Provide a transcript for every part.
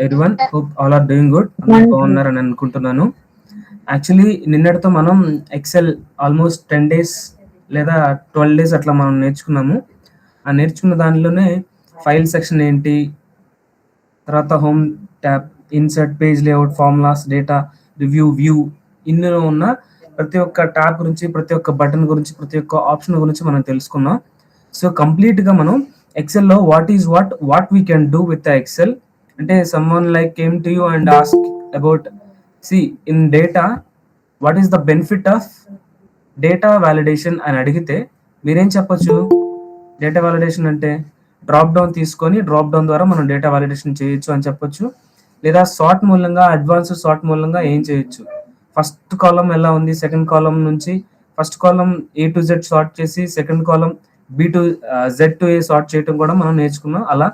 Everyone hope all are doing good. అందరూ బాగున్నారని అనుకుంటున్నాను. యాక్చువల్లీ నిన్నటితో మనం ఎక్సెల్ ఆల్మోస్ట్ 10 డేస్ లేదా 12 డేస్ అట్లా మనం నేర్చుకున్నాము. ఆ నేర్చుకున్న దానిలోనే ఫైల్ సెక్షన్ ఏంటి, తర్వాత home tab, insert, page layout, formulas, data, review, view, ఇందులో ఉన్న ప్రతి ఒక్క ట్యాబ్ గురించి, ప్రతి ఒక్క బటన్ గురించి, ప్రతి ఒక్క ఆప్షన్ గురించి మనం తెలుసుకున్నాం. సో కంప్లీట్గా మనం ఎక్సెల్లో what we can do with Excel అంటే someone like came to you and ask about in data what is the benefit of data validation అని అడిగితే మీరేం చెప్పొచ్చు? డేటా వ్యాలిడేషన్ అంటే డ్రాప్ డౌన్ తీసుకొని డ్రాప్ డౌన్ ద్వారా మనం డేటా వ్యాలిడేషన్ చేయొచ్చు అని చెప్పొచ్చు. లేదా సార్ట్ మూలంగా, అడ్వాన్స్ సార్ట్ మూలంగా ఏం చేయొచ్చు? ఫస్ట్ కాలం ఎలా ఉంది, సెకండ్ కాలం నుంచి first column A to Z sort చేసి second column B to Z to A sort చేయడం కూడా మనం నేర్చుకున్నాం. అలా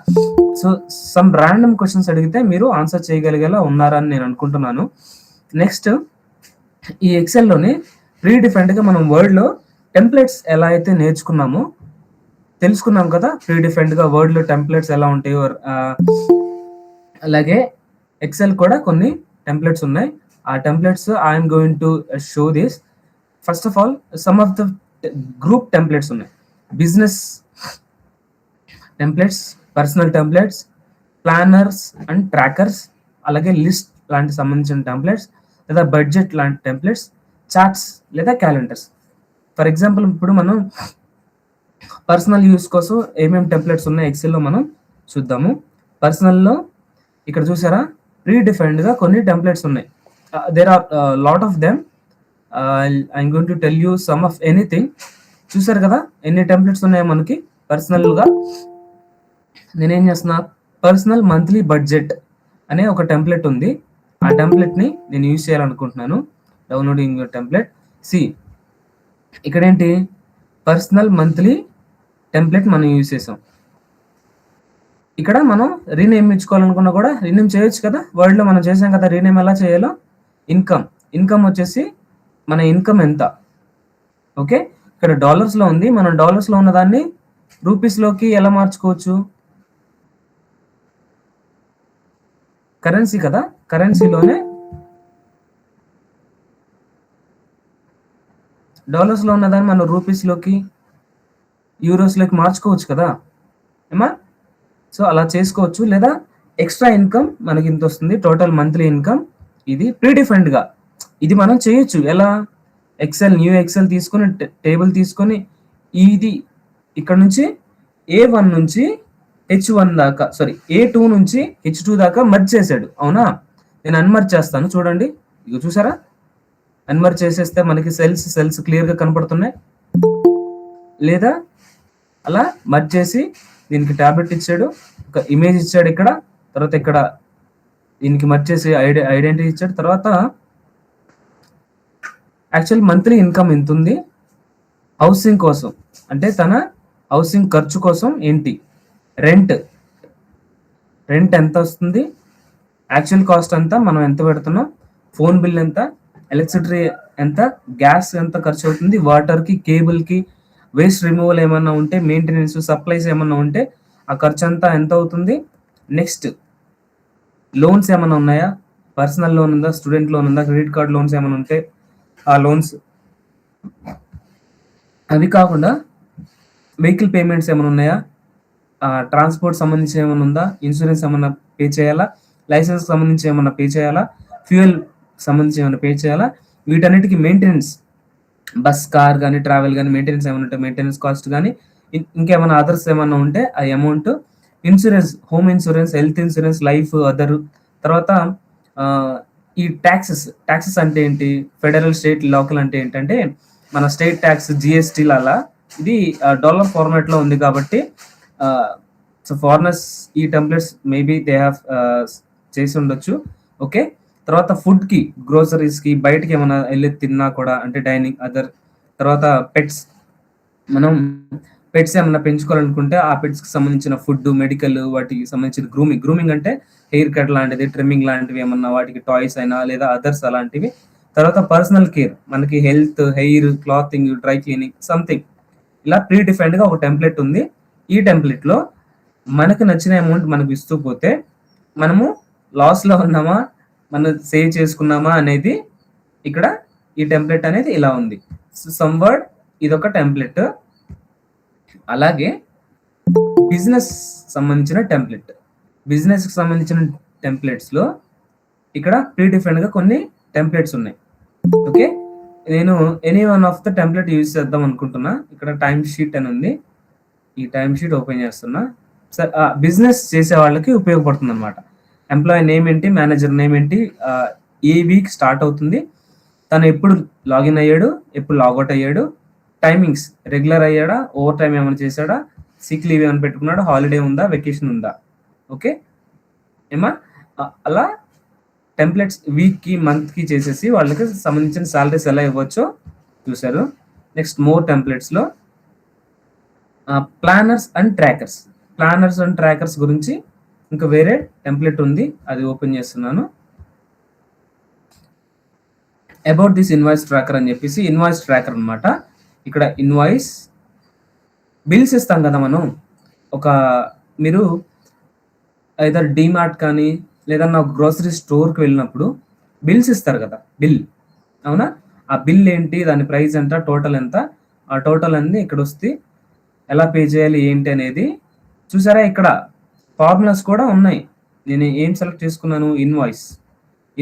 సో సమ్ ర్యాండమ్ క్వశ్చన్స్ అడిగితే మీరు ఆన్సర్ చేయగలిగేలా ఉన్నారని నేను అనుకుంటున్నాను. నెక్స్ట్, ఈ ఎక్సెల్లోని ప్రీ డిఫైన్డ్గా మనం వర్డ్లో టెంప్లెట్స్ ఎలా అయితే నేర్చుకున్నామో తెలుసుకున్నాం కదా. ప్రీ డిఫైన్డ్గా వర్డ్లో టెంప్లెట్స్ ఎలా ఉంటాయో అలాగే ఎక్సెల్ కూడా కొన్ని టెంప్లెట్స్ ఉన్నాయి. ఆ templates I'm going to show this. First of all some of the group templates ఉన్నాయి. Business templates, personal templates, planners and trackers, అలాగే లిస్ట్ లాంటి సంబంధించిన టెంప్లెట్స్, లేదా బడ్జెట్ లాంటి టెంప్లెట్స్, చార్ట్స్ లేదా క్యాలెండర్స్. ఫర్ ఎగ్జాంపుల్ ఇప్పుడు మనం పర్సనల్ యూస్ కోసం ఏమేమి టెంప్లెట్స్ ఉన్నాయి ఎక్సెల్లో మనం చూద్దాము. పర్సనల్లో ఇక్కడ చూసారా, ప్రీ డిఫైన్డ్గా కొన్ని టెంప్లెట్స్ ఉన్నాయి. There are lot of them. I'm going to tell you some of anything. చూసారు కదా ఎన్ని టెంప్లెట్స్ ఉన్నాయో మనకి పర్సనల్గా. నేనేం చేస్తున్నా, పర్సనల్ మంత్లీ బడ్జెట్ అనే ఒక టెంప్లెట్ ఉంది. ఆ టెంప్లెట్ని నేను యూజ్ చేయాలనుకుంటున్నాను. Downloading your template. సి ఇక్కడ ఏంటి, పర్సనల్ మంత్లీ టెంప్లెట్ మనం యూజ్ చేసాం. ఇక్కడ మనం రీనేమ్ ఇచ్చుకోవాలనుకున్నా కూడా రీనేమ్ చేయొచ్చు కదా. వర్డ్లో మనం చేసాం కదా రీనేమ్ ఎలా చేయాలో. ఇన్కమ్ వచ్చేసి మన ఇన్కమ్ ఎంత, ఓకే. ఇక్కడ డాలర్స్లో ఉంది. మనం డాలర్స్లో ఉన్న దాన్ని రూపీస్లోకి ఎలా మార్చుకోవచ్చు? కరెన్సీ కదా, కరెన్సీలోనే డాలర్స్లో ఉన్నదాన్ని మనం రూపీస్లోకి, యూరోస్లోకి మార్చుకోవచ్చు కదా ఏమా. సో అలా చేసుకోవచ్చు. లేదా ఎక్స్ట్రా ఇన్కమ్ మనకి ఇంత వస్తుంది, టోటల్ మంత్లీ ఇన్కమ్. ఇది ప్రీడిఫైన్డ్గా ఇది మనం చేయొచ్చు. ఎలా? న్యూ ఎక్సెల్ తీసుకొని టేబుల్ తీసుకొని ఇది ఇక్కడ నుంచి A1 నుంచి H1 దాకా, A2 నుంచి H2 దాకా మర్జ్ చేశాడు, అవునా? నేను అన్మర్జ్ చేస్తాను, చూడండి. ఇక చూసారా, అన్మర్జ్ చేసేస్తే మనకి సెల్స్ క్లియర్గా కనపడుతున్నాయి. లేదా అలా మర్జ్ చేసి దీనికి టాబ్లెట్ ఇచ్చాడు, ఒక ఇమేజ్ ఇచ్చాడు ఇక్కడ, తర్వాత ఇక్కడ దీనికి మర్జ్ చేసి ఐడెంటిటీ ఇచ్చాడు. తర్వాత యాక్చువల్ మంత్లీ ఇన్కమ్ ఎంత ఉంది, హౌసింగ్ కోసం అంటే తన హౌసింగ్ ఖర్చు కోసం ఏంటి, రెంట్ ఎంత వస్తుంది, యాక్చువల్ కాస్ట్ అంతా మనం ఎంత పెడుతున్నాం, ఫోన్ బిల్ ఎంత, ఎలక్ట్రిసిటీ ఎంత, గ్యాస్ ఎంత ఖర్చు అవుతుంది, వాటర్కి, కేబుల్కి, వేస్ట్ రిమూవల్ ఏమన్నా ఉంటే, మెయింటెనెన్స్, సప్లైస్ ఏమన్నా ఉంటే ఆ ఖర్చు అంతా ఎంత అవుతుంది. నెక్స్ట్, లోన్స్ ఏమన్నా ఉన్నాయా, పర్సనల్ లోన్ ఉందా, స్టూడెంట్ లోన్ ఉందా, క్రెడిట్ కార్డ్ లోన్స్ ఏమైనా ఉంటే ఆ లోన్స్. అవి కాకుండా వెహికల్ పేమెంట్స్ ఏమైనా ఉన్నాయా, ట్రాన్స్పోర్ట్ సంబంధించి ఏమైనా ఉందా, ఇన్సూరెన్స్ ఏమన్నా పే చేయాలా, లైసెన్స్ సంబంధించి ఏమన్నా పే చేయాలా, ఫ్యూయల్ సంబంధించి ఏమైనా పే చేయాలా, వీటన్నిటికీ మెయింటెనెన్స్, బస్, కార్ కానీ, ట్రావెల్ కానీ మెయింటెనెన్స్ ఏమైనా ఉంటే మెయింటెనెన్స్ కాస్ట్ కానీ, ఇంకేమైనా అదర్స్ ఏమైనా ఉంటే ఆ amount, insurance, home insurance, health insurance, life, other. తర్వాత ఈ ట్యాక్సెస్ అంటే ఏంటి, ఫెడరల్, స్టేట్, లోకల్ అంటే ఏంటంటే మన స్టేట్ ట్యాక్స్, జిఎస్టీ అలా. ఇది డాలర్ ఫార్మాట్లో ఉంది కాబట్టి సో ఫారినర్స్ ఈ టెంప్లెట్స్ మేబీ దే హ్యావ్ చేసి ఉండొచ్చు, ఓకే. తర్వాత ఫుడ్కి, గ్రోసరీస్కి, బయటకి ఏమైనా వెళ్ళి తిన్నా కూడా అంటే డైనింగ్, అదర్. తర్వాత మనం పెట్స్ ఏమైనా పెంచుకోవాలనుకుంటే ఆ పెట్స్కి సంబంధించిన ఫుడ్, మెడికల్, వాటికి సంబంధించిన గ్రూమింగ్ అంటే హెయిర్ కట్ లాంటిది, ట్రిమ్మింగ్ లాంటివి ఏమన్నా, వాటికి టాయ్స్ అయినా లేదా అదర్స్ అలాంటివి. తర్వాత పర్సనల్ కేర్, మనకి health, hair, clothing, dry cleaning, something. ఇలా ప్రీ డిఫైన్డ్గా ఒక టెంప్లెట్ ఉంది. ఈ టెంప్లెట్లో మనకు నచ్చిన అమౌంట్ మనకు ఇస్తూ పోతే మనము లాస్‌లో ఉన్నామా, మనం సేవ్ చేసుకున్నామా అనేది ఇక్కడ ఈ టెంప్లెట్ అనేది ఇలా ఉంది. సో, సమ్ వర్డ్ ఇదొక టెంప్లెట్. అలాగే బిజినెస్ సంబంధించిన టెంప్లెట్. బిజినెస్‌కి సంబంధించిన టెంప్లెట్స్‌లో ఇక్కడ ప్రీ డిఫైన్డ్‌గా కొన్ని టెంప్లెట్స్ ఉన్నాయి. ఓకే. నేను any one of the template use చేద్దాం అనుకుంటున్నా. ఇక్కడ టైమ్ షీట్ అని ఉంది. ఈ టైమ్ షీట్ ఓపెన్ చేస్తున్నా. బిజినెస్ చేసే వాళ్ళకి ఉపయోగపడుతుందన్నమాట. ఎంప్లాయీ నేమ్ ఏంటి, మేనేజర్ నేమ్ ఏంటి, ఏ వీక్ స్టార్ట్ అవుతుంది, తను ఎప్పుడు లాగిన్ అయ్యాడు, ఎప్పుడు లాగౌట్ అయ్యాడు, టైమింగ్స్ రెగ్యులర్ అయ్యాడా, ఓవర్ టైం ఏమైనా చేశాడా, సిక్ లీవ్ ఏమైనా పెట్టుకున్నాడా, హాలిడే ఉందా, వెకేషన్ ఉందా. ఓకే ఏమా అలా టెంప్లెట్స్ వీక్కి మంత్కి చేసేసి వాళ్ళకి సంబంధించిన సాలరీస్ ఎలా ఇవ్వచ్చో చూశారు. నెక్స్ట్ మోర్ టెంప్లెట్స్లో planners and trackers. Planners and trackers గురించి ఇంకా వేరే టెంప్లెట్ ఉంది, అది ఓపెన్ చేస్తున్నాను. అబౌట్ దిస్ ఇన్వాయిస్ ట్రాకర్ అని చెప్పేసి ఇన్వాయిస్ ట్రాకర్ అనమాట. ఇక్కడ ఇన్వాయిస్ బిల్స్ ఇస్తాం కదా మనం. ఒక మీరు ఐదర్ డీమార్ట్ కానీ లేదన్నా గ్రోసరీ స్టోర్కి వెళ్ళినప్పుడు బిల్స్ ఇస్తారు కదా, బిల్. అవునా? ఆ బిల్ ఏంటి, దాని ప్రైస్ ఎంత, టోటల్ ఎంత, ఆ టోటల్ అన్ని ఇక్కడ వస్తే ఎలా పే చేయాలి ఏంటి అనేది చూసారా. ఇక్కడ ఫార్ములాస్ కూడా ఉన్నాయి. నేను ఏం సెలెక్ట్ చేసుకున్నాను, ఇన్వాయిస్.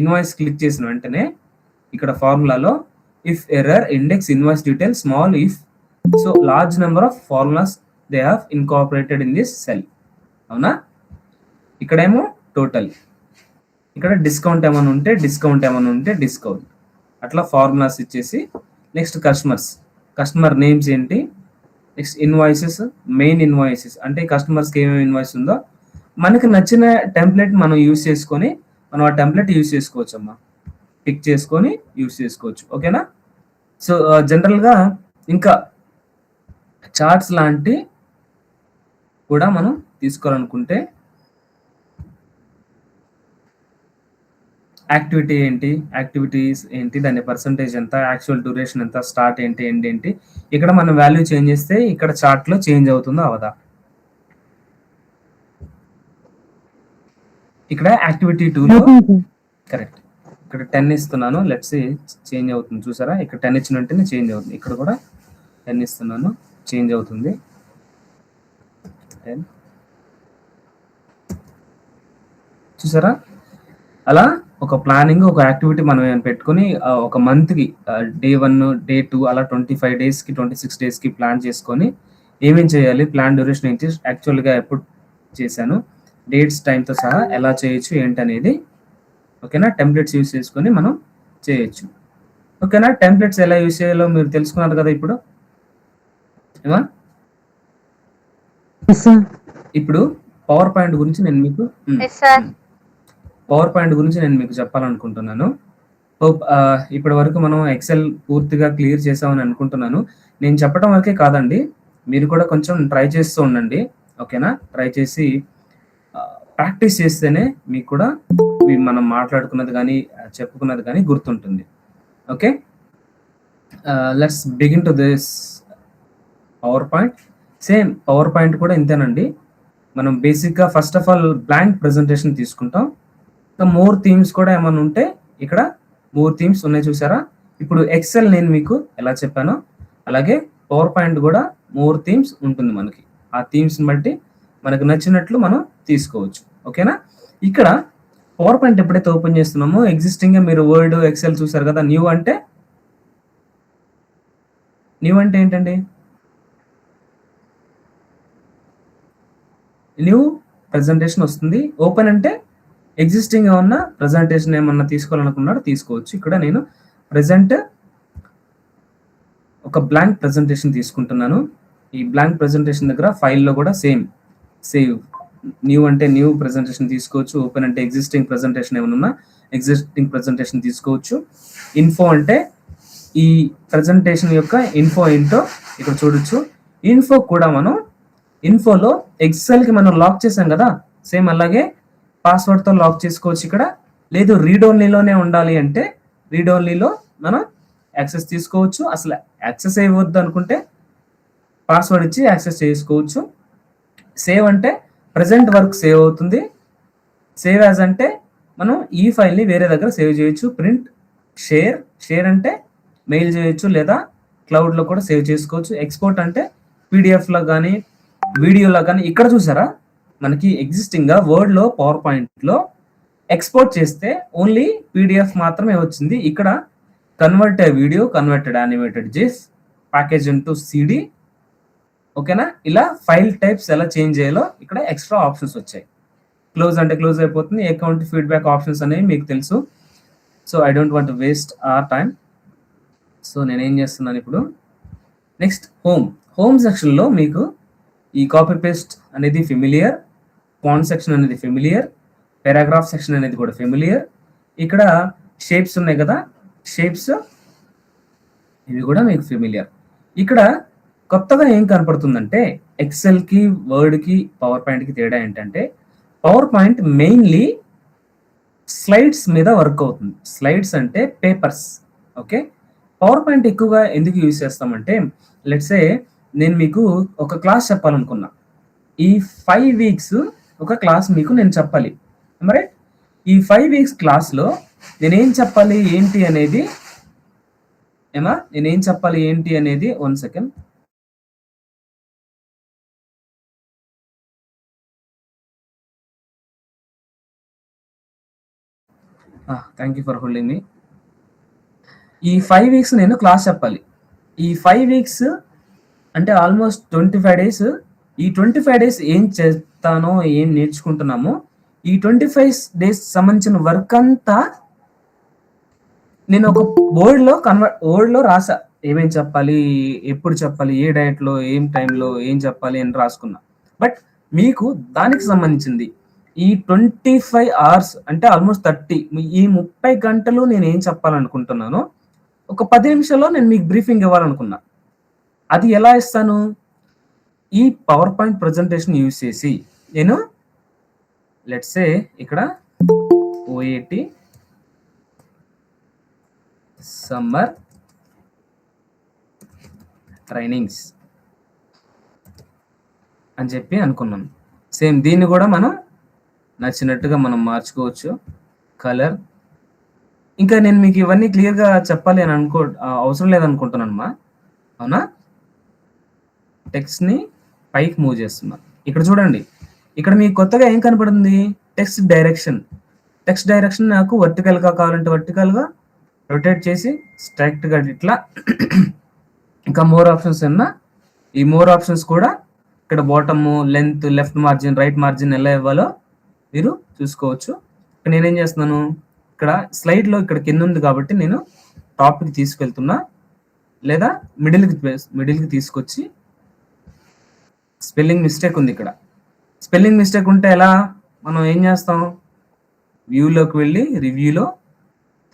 ఇన్వాయిస్ క్లిక్ చేసిన వెంటనే ఇక్కడ ఫార్ములాలో if error index invoice detail small if so large number of formulas they have incorporated in this cell. అవునా? ఇక్కడేమో టోటల్, ఇక్కడ డిస్కౌంట్ ఏమైనా ఉంటే డిస్కౌంట్, అట్లా ఫార్ములాస్ ఇచ్చేసి నెక్స్ట్ కస్టమర్ నేమ్స్ ఏంటి, నెక్స్ట్ ఇన్వాయిసెస్, మెయిన్ ఇన్వాయిసెస్ అంటే కస్టమర్స్కి ఏమేమి ఇన్వాయిస్ ఉందో మనకు నచ్చిన టెంప్లెట్ మనం యూజ్ చేసుకొని మనం ఆ టెంప్లెట్ యూజ్ చేసుకోవచ్చు అమ్మా. పిక్ చేసుకొని యూజ్ చేసుకోవచ్చు. ఓకేనా? సో జనరల్గా ఇంకా చార్ట్స్ లాంటి కూడా మనం తీసుకోవాలనుకుంటే యాక్టివిటీస్ ఏంటి, దాని పర్సంటేజ్ ఎంత, యాక్చువల్ డ్యూరేషన్ ఎంత, స్టార్ట్ ఏంటి, ఎండ్ ఏంటి, ఇక్కడ మనం వాల్యూ చేంజ్ చేస్తే ఇక్కడ చార్ట్ లో చేంజ్ అవుతుందో అవదా. ఇక్కడ యాక్టివిటీ 2లో కరెక్ట్, ఇక్కడ 10 ఇస్తున్నాను. లెట్స్ చేంజ్ అవుతుంది చూసారా. ఇక్కడ 10 ఇచ్చిన వెంటనే చేంజ్ అవుతుంది. ఇక్కడ కూడా 10 ఇస్తున్నాను, చేంజ్ అవుతుంది. 10 చూసారా. అలా ఒక ప్లానింగ్, ఒక యాక్టివిటీ మనం పెట్టుకొని ఒక మంత్కి డే 1, డే 2 అలా 25 డేస్కి 26 డేస్కి ప్లాన్ చేసుకొని ఏమేం చేయాలి, ప్లాన్ డ్యూరేషన్ ఏంటి, యాక్చువల్గా ఎప్పుడు చేశాను, డేట్స్ టైంతో సహా ఎలా చేయొచ్చు ఏంటనేది. ఓకేనా? టెంప్లెట్స్ యూజ్ చేసుకొని మనం చేయొచ్చు. ఓకేనా? టెంప్లెట్స్ ఎలా యూజ్ చేయాలో మీరు తెలుసుకున్నారు కదా ఇప్పుడు. ఏమా ఇప్పుడు పవర్ పాయింట్ గురించి నేను మీకు చెప్పాలనుకుంటున్నాను. ఇప్పటి వరకు మనం ఎక్సెల్ పూర్తిగా క్లియర్ చేసామని అనుకుంటున్నాను. నేను చెప్పడం వరకే కాదండి, మీరు కూడా కొంచెం ట్రై చేస్తూ ఉండండి. ఓకేనా? ట్రై చేసి ప్రాక్టీస్ చేస్తేనే మీకు కూడా మనం మాట్లాడుకున్నది కానీ చెప్పుకున్నది కానీ గుర్తుంటుంది. Okay, let's begin to this power point. Same power point కూడా ఇంతేనండి. మనం బేసిక్గా first of all blank presentation తీసుకుంటాం. మోర్ థీమ్స్ కూడా ఏమైనా ఉంటే ఇక్కడ మోర్ థీమ్స్ ఉన్నాయి చూసారా. ఇప్పుడు ఎక్సెల్ నేను మీకు ఎలా చెప్పానో అలాగే పవర్ పాయింట్ కూడా మోర్ థీమ్స్ ఉంటుంది మనకి. ఆ థీమ్స్ని బట్టి మనకు నచ్చినట్లు మనం తీసుకోవచ్చు. ఓకేనా? ఇక్కడ పవర్ పాయింట్ ఎప్పుడైతే ఓపెన్ చేస్తున్నామో ఎగ్జిస్టింగ్గా మీరు వర్డ్, ఎక్సెల్ చూసారు కదా. న్యూ అంటే ఏంటండి? న్యూ ప్రెజెంటేషన్ వస్తుంది. ఓపెన్ అంటే ఎగ్జిస్టింగ్ గా ఉన్న ప్రెజెంటేషన్ ఏమన్నా తీసుకోవాలనుకున్నాడు తీసుకోవచ్చు. ఇక్కడ నేను ప్రెజెంట్ ఒక బ్లాంక్ ప్రెజెంటేషన్ తీసుకుంటున్నాను. ఈ బ్లాంక్ ప్రెజెంటేషన్ దగ్గర ఫైల్లో కూడా సేవ్. న్యూ అంటే న్యూ ప్రెజెంటేషన్ తీసుకోవచ్చు. ఓపెన్ అంటే ఎగ్జిస్టింగ్ ప్రెజెంటేషన్ ఏమన్నా ఎగ్జిస్టింగ్ ప్రెజెంటేషన్ తీసుకోవచ్చు. ఇన్ఫో అంటే ఈ ప్రెజెంటేషన్ యొక్క ఇన్ఫో ఏంటో ఇక్కడ చూడొచ్చు. ఇన్ఫో కూడా మనం ఇన్ఫోలో ఎక్సెల్కి మనం లాక్ చేసాం కదా, సేమ్ అలాగే పాస్వర్డ్తో లాక్ చేసుకోవచ్చు. ఇక్కడ లేదు రీడ్ ఓన్లీలోనే ఉండాలి అంటే రీడ్ ఓన్లీలో మనం యాక్సెస్ తీసుకోవచ్చు. అసలు యాక్సెస్ ఇవ్వద్దు అనుకుంటే పాస్వర్డ్ ఇచ్చి యాక్సెస్ చేసుకోవచ్చు. సేవ్ అంటే ప్రజెంట్ వర్క్ సేవ్ అవుతుంది. సేవ్ యాజ్ అంటే మనం ఈ ఫైల్ని వేరే దగ్గర సేవ్ చేయొచ్చు. ప్రింట్, షేర్ అంటే మెయిల్ చేయొచ్చు లేదా క్లౌడ్లో కూడా సేవ్ చేసుకోవచ్చు. ఎక్స్పోర్ట్ అంటే పీడిఎఫ్లో కానీ వీడియోలో కానీ. ఇక్కడ చూసారా మనకి ఎగ్జిస్టింగ్గా వర్డ్లో పవర్ పాయింట్లో ఎక్స్పోర్ట్ చేస్తే ఓన్లీ పీడిఎఫ్ మాత్రమే వచ్చింది. ఇక్కడ converted video, converted animated GIF, package into CD. ఓకేనా? ఇలా ఫైల్ టైప్స్ ఎలా చేంజ్ చేయాలో ఇక్కడ ఎక్స్ట్రా ఆప్షన్స్ వచ్చాయి. క్లోజ్ అంటే క్లోజ్ అయిపోతుంది. అకౌంట్ ఫీడ్బ్యాక్ ఆప్షన్స్ అనేవి మీకు తెలుసు. So I don't want waste our time. సో నేనేం చేస్తున్నాను ఇప్పుడు, నెక్స్ట్ హోమ్ సెక్షన్లో మీకు ఈ కాపీ పేస్ట్ అనేది ఫెమిలియర్, ఫాంట్ సెక్షన్ అనేది ఫెమిలియర్, పారాగ్రాఫ్ సెక్షన్ అనేది కూడా ఫెమిలియర్. ఇక్కడ షేప్స్ ఉన్నాయి కదా, షేప్స్ ఇవి కూడా మీకు ఫెమిలియర్. ఇక్కడ కొత్తగా ఏం కనపడుతుందంటే ఎక్సెల్కి, వర్డ్కి, పవర్ పాయింట్కి తేడా ఏంటంటే పవర్ పాయింట్ మెయిన్లీ స్లైడ్స్ మీద వర్క్ అవుతుంది. స్లైడ్స్ అంటే పేపర్స్. ఓకే, పవర్ పాయింట్ ఎక్కువగా ఎందుకు యూజ్ చేస్తామంటే లెట్సే నేను మీకు ఒక క్లాస్ చెప్పాలనుకున్నా. ఈ 5 వీక్స్ ఒక క్లాస్ మీకు నేను చెప్పాలి. మరి ఈ 5 వీక్స్ క్లాస్లో నేనేం చెప్పాలి ఏంటి అనేది నేనేం చెప్పాలి ఏంటి అనేది 1 second. Thank you for holding మీ. ఈ 5 వీక్స్ నేను క్లాస్ చెప్పాలి. ఈ 5 వీక్స్ అంటే ఆల్మోస్ట్ 25 డేస్. ఈ 25 డేస్ ఏం చేస్తానో, ఏం నేర్చుకుంటున్నామో, ఈ 25 డేస్ సంబంధించిన వర్క్ అంతా నేను ఒక బోర్డ్లో రాసా. ఏమేం చెప్పాలి, ఎప్పుడు చెప్పాలి, ఏ డైట్లో, ఏం టైంలో ఏం చెప్పాలి అని రాసుకున్నా. బట్ మీకు దానికి సంబంధించింది ఈ 25 అవర్స్ అంటే ఆల్మోస్ట్ 30, ఈ 30 గంటలు నేను ఏం చెప్పాలనుకుంటున్నానో ఒక 10 నిమిషాల్లో నేను మీకు బ్రీఫింగ్ ఇవ్వాలనుకున్నా. అది ఎలా ఇస్తాను? ఈ పవర్ పాయింట్ ప్రజెంటేషన్ యూజ్ చేసి నేను లెట్సే ఇక్కడ OAT సమ్మర్ ట్రైనింగ్స్ అని చెప్పి అనుకున్నాను. సేమ్ దీన్ని కూడా మనం నచ్చినట్టుగా మనం మార్చుకోవచ్చు. కలర్, ఇంకా నేను మీకు ఇవన్నీ క్లియర్గా చెప్పాలి అని అవసరం లేదనుకుంటున్నానమ్మా. అవునా? టెక్స్ట్ని పైకి మూవ్ చేస్తున్నా. ఇక్కడ చూడండి, ఇక్కడ మీకు కొత్తగా ఏం కనపడుతుంది? టెక్స్ట్ డైరెక్షన్ నాకు వర్టికల్గా కావాలంటే వర్టికల్గా రొటేట్ చేసి స్ట్రైట్గా ఇట్లా. ఇంకా మోర్ ఆప్షన్స్ ఉన్నా, ఈ మోర్ ఆప్షన్స్ కూడా ఇక్కడ bottom, length, left margin, right margin ఎలా ఇవ్వాలో మీరు చూసుకోవచ్చు. నేనేం చేస్తున్నాను, ఇక్కడ స్లైడ్లో ఇక్కడ కింద ఉంది కాబట్టి నేను టాప్కి తీసుకెళ్తున్నా, లేదా మిడిల్కి తీసుకొచ్చి స్పెల్లింగ్ మిస్టేక్ ఉంది. ఇక్కడ స్పెల్లింగ్ మిస్టేక్ ఉంటే ఎలా మనం ఏం చేస్తాం, వ్యూలోకి వెళ్ళి రివ్యూలో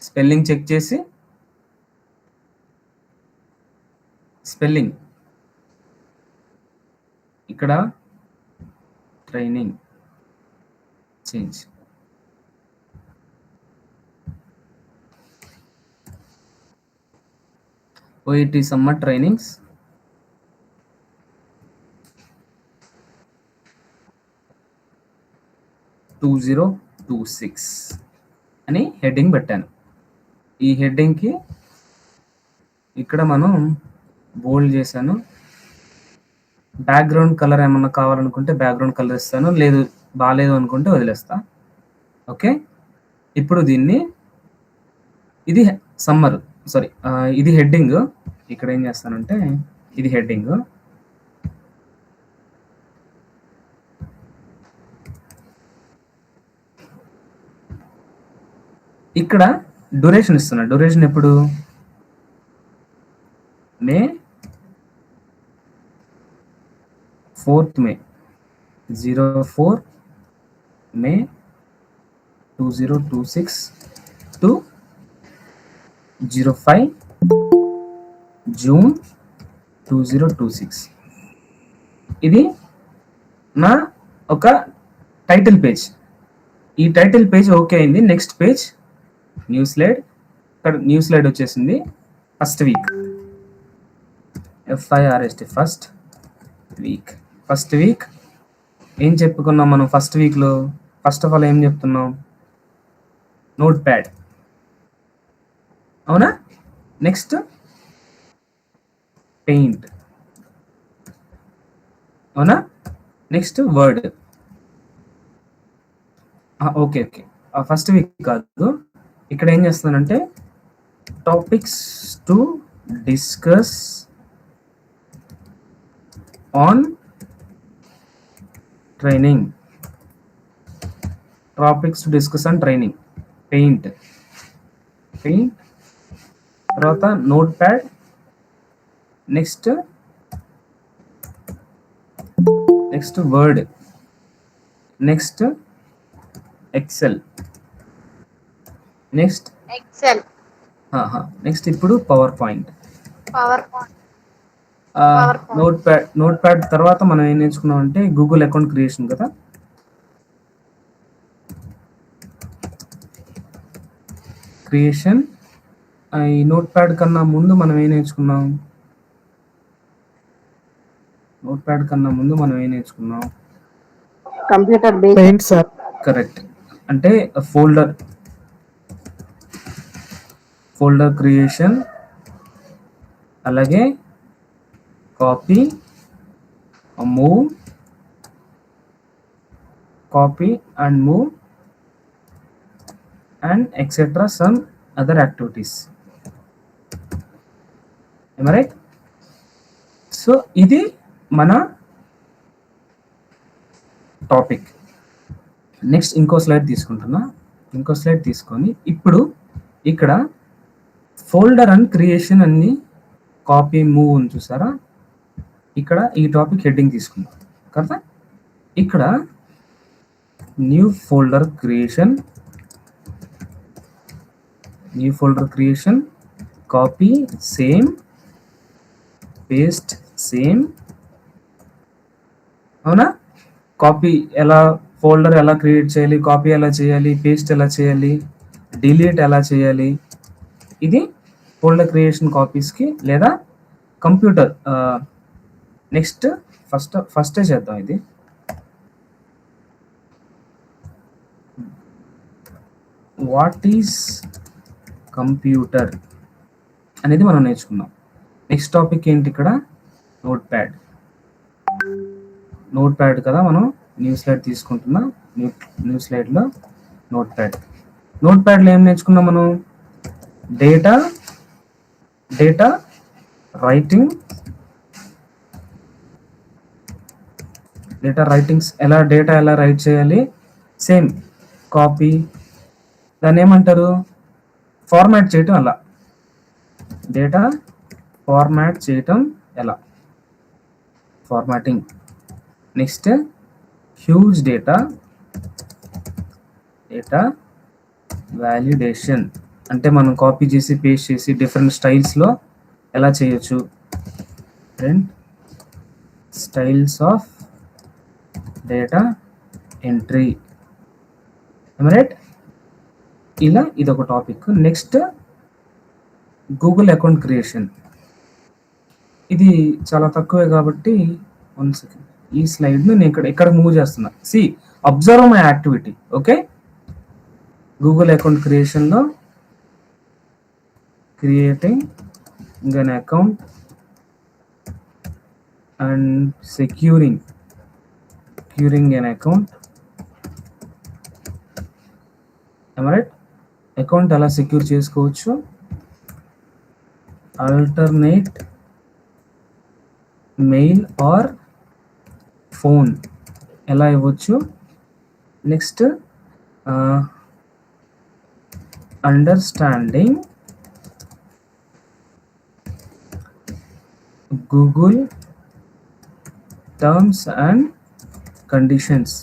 స్పెల్లింగ్ చెక్ చేసి స్పెల్లింగ్ ఇక్కడ training change. OAT summer trainings (2026) అని హెడ్డింగ్ పెట్టాను. ఈ హెడ్డింగ్కి ఇక్కడ మనం బోల్డ్ చేశాను. బ్యాక్గ్రౌండ్ కలర్ ఏమన్నా కావాలనుకుంటే బ్యాక్గ్రౌండ్ కలర్ ఇస్తాను, లేదు బాగాలేదు అనుకుంటే వదిలేస్తా. ఓకే, ఇప్పుడు ఇది సమ్మర్, ఇది హెడ్డింగ్. ఇక్కడ ఏం చేస్తానంటే ఇది హెడ్డింగ్. ఇక్కడ డ్యూరేషన్ ఇస్తున్నా. డ్యూరేషన్ ఎప్పుడు? మే 4th May 04 May 2026 to 05 June 2026. ఇది నా ఒక టైటిల్ పేజ్. ఈ టైటిల్ పేజ్ ఓకే అయింది. Next page new slide. ఇక్కడ న్యూ స్లైడ్ వచ్చేసింది. First week, FIRST first week ఏం చెప్పుకున్నాం మనం? ఫస్ట్ వీక్లో ఫస్ట్ ఆఫ్ ఆల్ ఏం చెప్తున్నాం? నోట్ ప్యాడ్, అవునా? నెక్స్ట్ పెయింట్, అవునా? Next Word. Okay okay, first week కాదు, ఇక్కడ ఏం చేస్తున్నానంటే topics to discuss on training, topics to discuss on training, Paint, తర్వాత note pad, next Word, next Excel, next ఇప్పుడు పవర్ పాయింట్. నోట్ ప్యాడ్ తర్వాత మనం ఏం నేర్చుకున్నాం అంటే గూగుల్ అకౌంట్ క్రియేషన్ కదా. క్రియేషన్. ఈ నోట్ ప్యాడ్ కన్నా ముందు మనం ఏం నేర్చుకున్నాం? Computer based sir. కరెక్ట్. అంటే ఫోల్డర్ క్రియేషన్, అలాగే copy and move and etc. some other activities. Am I right? So ఇది మన టాపిక్. నెక్స్ట్ ఇంకో స్లైడ్ తీసుకొని ఇప్పుడు ఇక్కడ ఫోల్డర్ అండ్ క్రియేషన్ అన్ని కాపీ మూవ్ అని చూసారా, ఇక్కడ ఈ టాపిక్ హెడ్డింగ్ తీసుకుందాం కదా. ఇక్కడ new folder creation, copy same, paste same, అవునా? కాపీ ఫోల్డర్ ఎలా క్రియేట్ చేయాలి, కాపీ ఎలా చేయాలి, పేస్ట్ ఎలా చేయాలి, డిలీట్ ఎలా చేయాలి, ఇది ఫోల్డర్ క్రియేషన్ కాపీస్కి లేదా కంప్యూటర్. నెక్స్ట్ ఫస్టే చేద్దాం. ఇది వాట్ ఈస్ కంప్యూటర్ అనేది మనం నేర్చుకున్నాం. నెక్స్ట్ టాపిక్ ఏంటి? ఇక్కడ నోట్ ప్యాడ్ కదా. మనం న్యూ స్లైడ్ తీసుకుంటున్నాం. న్యూ స్లైడ్లో నోట్ ప్యాడ్లో ఏం నేర్చుకున్నాం మనం? డేటా రైటింగ్స్, డేటా ఎలా రైట్ చేయాలి, సేమ్ కాపీ, దాన్ని ఏమంటారు? ఫార్మాట్ చేయటం ఎలా, డేటా ఫార్మాట్ చేయటం ఎలా, ఫార్మాటింగ్. నెక్స్ట్ హ్యూజ్ డేటా వాల్యుడేషన్, అంటే మనం కాపీ చేసి పేస్ట్ చేసి డిఫరెంట్ స్టైల్స్లో ఎలా చేయొచ్చు, different styles of data entry. Right? ఇలా ఇదొక topic. Next Google account creation, ఇది చాలా తక్కువే కాబట్టి 1 సెకండ్, ఈ స్లైడ్ను నేను ఇక్కడ మూవ్ చేస్తున్నా. Observe my activity. Okay, Google account క్రియేషన్లో creating an account and securing an account. Right? Account ఎలా సెక్యూర్ చేసుకోవచ్చు, ఆల్టర్నేట్ మెయిల్ ఆర్ ఫోన్ ఎలా ఇవ్వచ్చు. Next understanding Google terms and conditions.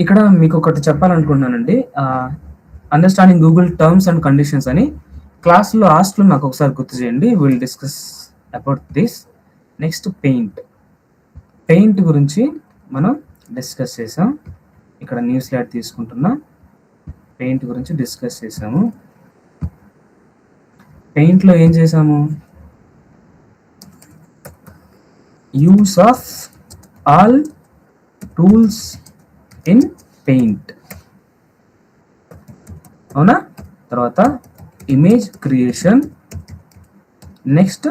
ఇక్కడ మీకు ఒకటి చెప్పాలనుకుంటున్నానండి. Understanding Google terms and conditions అని క్లాస్లో లాస్ట్లో నాకు ఒకసారి గుర్తు చేయండి. Will discuss about this. Next Paint గురించి మనం డిస్కస్ చేసాం. ఇక్కడ న్యూ స్లైడ్ తీసుకుంటున్నా. పెయింట్ గురించి డిస్కస్ చేసాము. పెయింట్లో ఏం చేసాము? Use of all tools in paint. అవునా? తర్వాత image creation, next